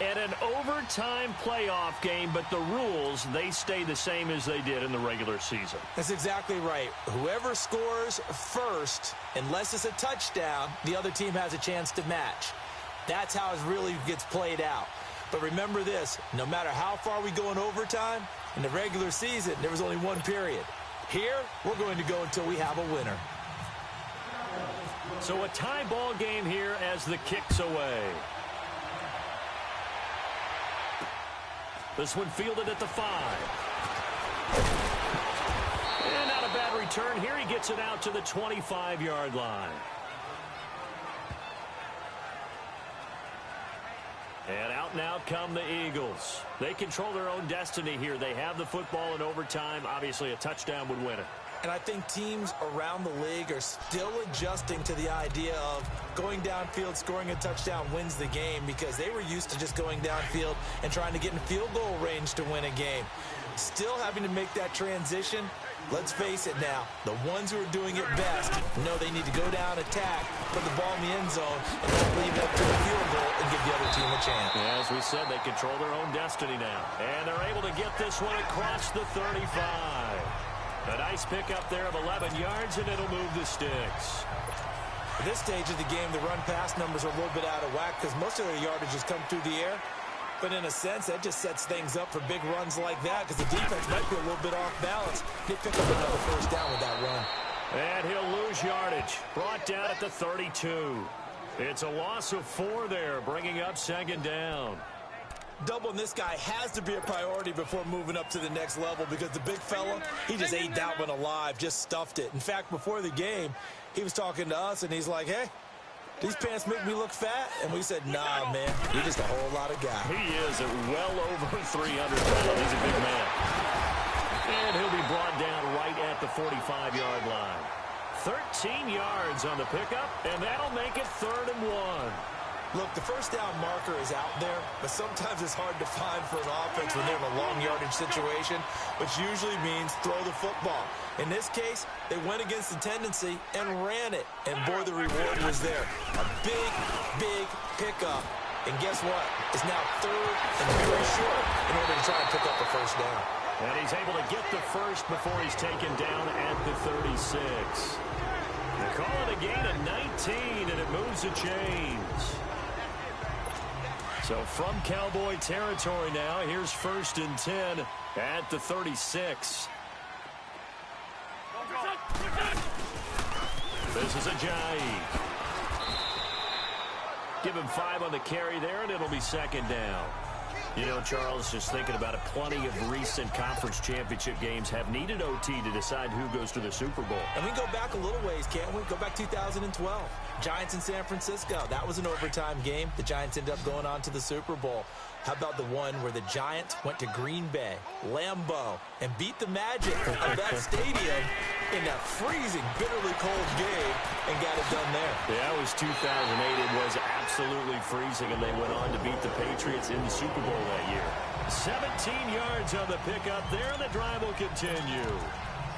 And an overtime playoff game, but the rules, they stay the same as they did in the regular season. That's exactly right. Whoever scores first, unless it's a touchdown, the other team has a chance to match. That's how it really gets played out. But remember this, no matter how far we go in overtime, in the regular season, there was only one period. Here, we're going to go until we have a winner. So a tie ball game here as the kick's away. This one fielded at the 5. And not a bad return. Here he gets it out to the 25-yard line. And out now come the Eagles. They control their own destiny here. They have the football in overtime. Obviously, a touchdown would win it. And I think teams around the league are still adjusting to the idea of going downfield, scoring a touchdown wins the game, because they were used to just going downfield and trying to get in field goal range to win a game. Still having to make that transition. Let's face it now, the ones who are doing it best know they need to go down, attack, put the ball in the end zone, and not leave it up to a field goal and give the other team a chance. Yeah, as we said, they control their own destiny now. And they're able to get this one across the 35. A nice pickup there of 11 yards, and it'll move the sticks. At this stage of the game, the run-pass numbers are a little bit out of whack because most of their yardage has come through the air. But in a sense, that just sets things up for big runs like that because the defense might be a little bit off balance. They pick up another first down with that run. And he'll lose yardage. Brought down at the 32. It's a loss of 4 there, bringing up second down. Doubling this guy has to be a priority before moving up to the next level because the big fella, he just ate that one alive, just stuffed it. In fact, before the game, he was talking to us, and he's like, hey, these pants make me look fat? And we said, nah, man, you're just a whole lot of guy. He is at well over 300 pounds. He's a big man. And he'll be brought down right at the 45-yard line. 13 yards on the pickup, and that'll make it 3rd and 1. Look, the first down marker is out there, but sometimes it's hard to find for an offense when they're in a long yardage situation, which usually means throw the football. In this case, they went against the tendency and ran it, and boy, the reward was there. A big, big pickup, and guess what? It's now 3rd and very short in order to try and pick up the first down. And he's able to get the first before he's taken down at the 36. They call it a gain of 19, and it moves the chains. So from Cowboy territory now, here's 1st and 10 at the 36. This is Ajayi. Give him 5 on the carry there, and it'll be second down. You know, Charles, just thinking about it, plenty of recent conference championship games have needed OT to decide who goes to the Super Bowl. And we go back a little ways, can't we? Go back 2012. Giants in San Francisco. That was an overtime game. The Giants ended up going on to the Super Bowl. How about the one where the Giants went to Green Bay, Lambeau, and beat the Magic of that stadium in that freezing, bitterly cold game and got it done there. Yeah, it was 2008. It was absolutely freezing, and they went on to beat the Patriots in the Super Bowl that year. 17 yards on the pickup there, and the drive will continue.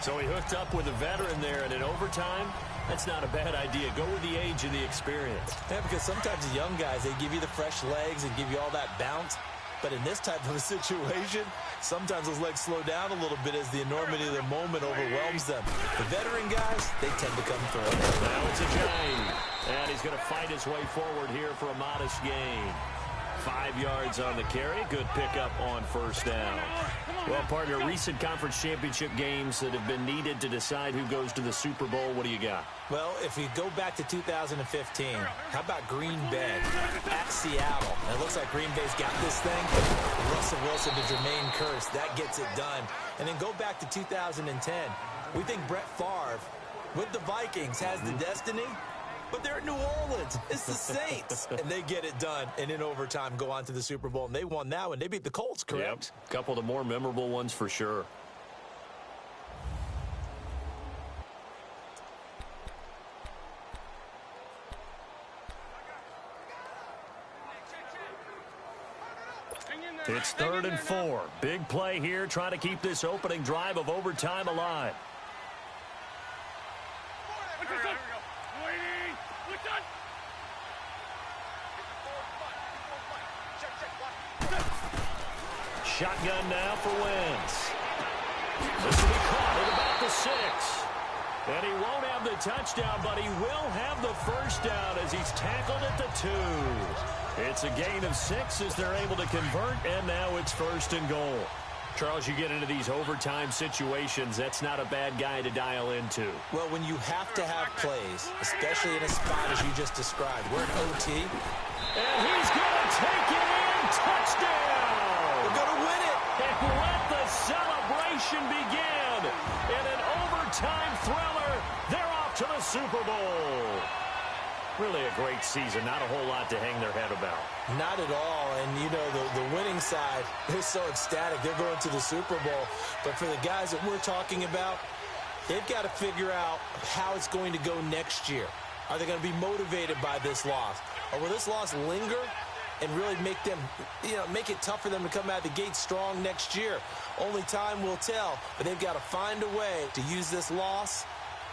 So he hooked up with a veteran there, and in overtime, that's not a bad idea. Go with the age and the experience. Yeah, because sometimes the young guys, they give you the fresh legs and give you all that bounce. But in this type of a situation, sometimes those legs slow down a little bit as the enormity of the moment overwhelms them. The veteran guys, they tend to come through. Now it's a giant. And he's going to fight his way forward here for a modest gain. 5 yards on the carry. Good pickup on first down. Well, partner, recent conference championship games that have been needed to decide who goes to the Super Bowl. What do you got? Well, if we go back to 2015, how about Green Bay at Seattle? And it looks like Green Bay's got this thing. Russell Wilson to Jermaine Kearse. That gets it done. And then go back to 2010. We think Brett Favre with the Vikings has the destiny. But they're at New Orleans. It's the Saints. And they get it done. And in overtime, go on to the Super Bowl. And they won that one. They beat the Colts, correct? Yep. A couple of the more memorable ones for sure. It's 3rd and 4. Big play here, trying to keep this opening drive of overtime alive. Shotgun now for Wentz. This will be caught at about the 6. And he won't have the touchdown, but he will have the first down as he's tackled at the 2. It's a gain of 6 as they're able to convert, and now it's 1st and goal. Charles, you get into these overtime situations, that's not a bad guy to dial into. Well, when you have to have plays, especially in a spot as you just described, we're in OT. And he's going to take it in. Touchdown! They're going to win it. And let the celebration begin. In an overtime thriller, they're off to the Super Bowl. Really a great season. Not a whole lot to hang their head about. Not at all. And, you know, the winning side, they're so ecstatic. They're going to the Super Bowl. But for the guys that we're talking about, they've got to figure out how it's going to go next year. Are they going to be motivated by this loss? Or will this loss linger and really make them, make it tough for them to come out of the gate strong next year? Only time will tell. But they've got to find a way to use this loss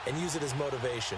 and use it as motivation.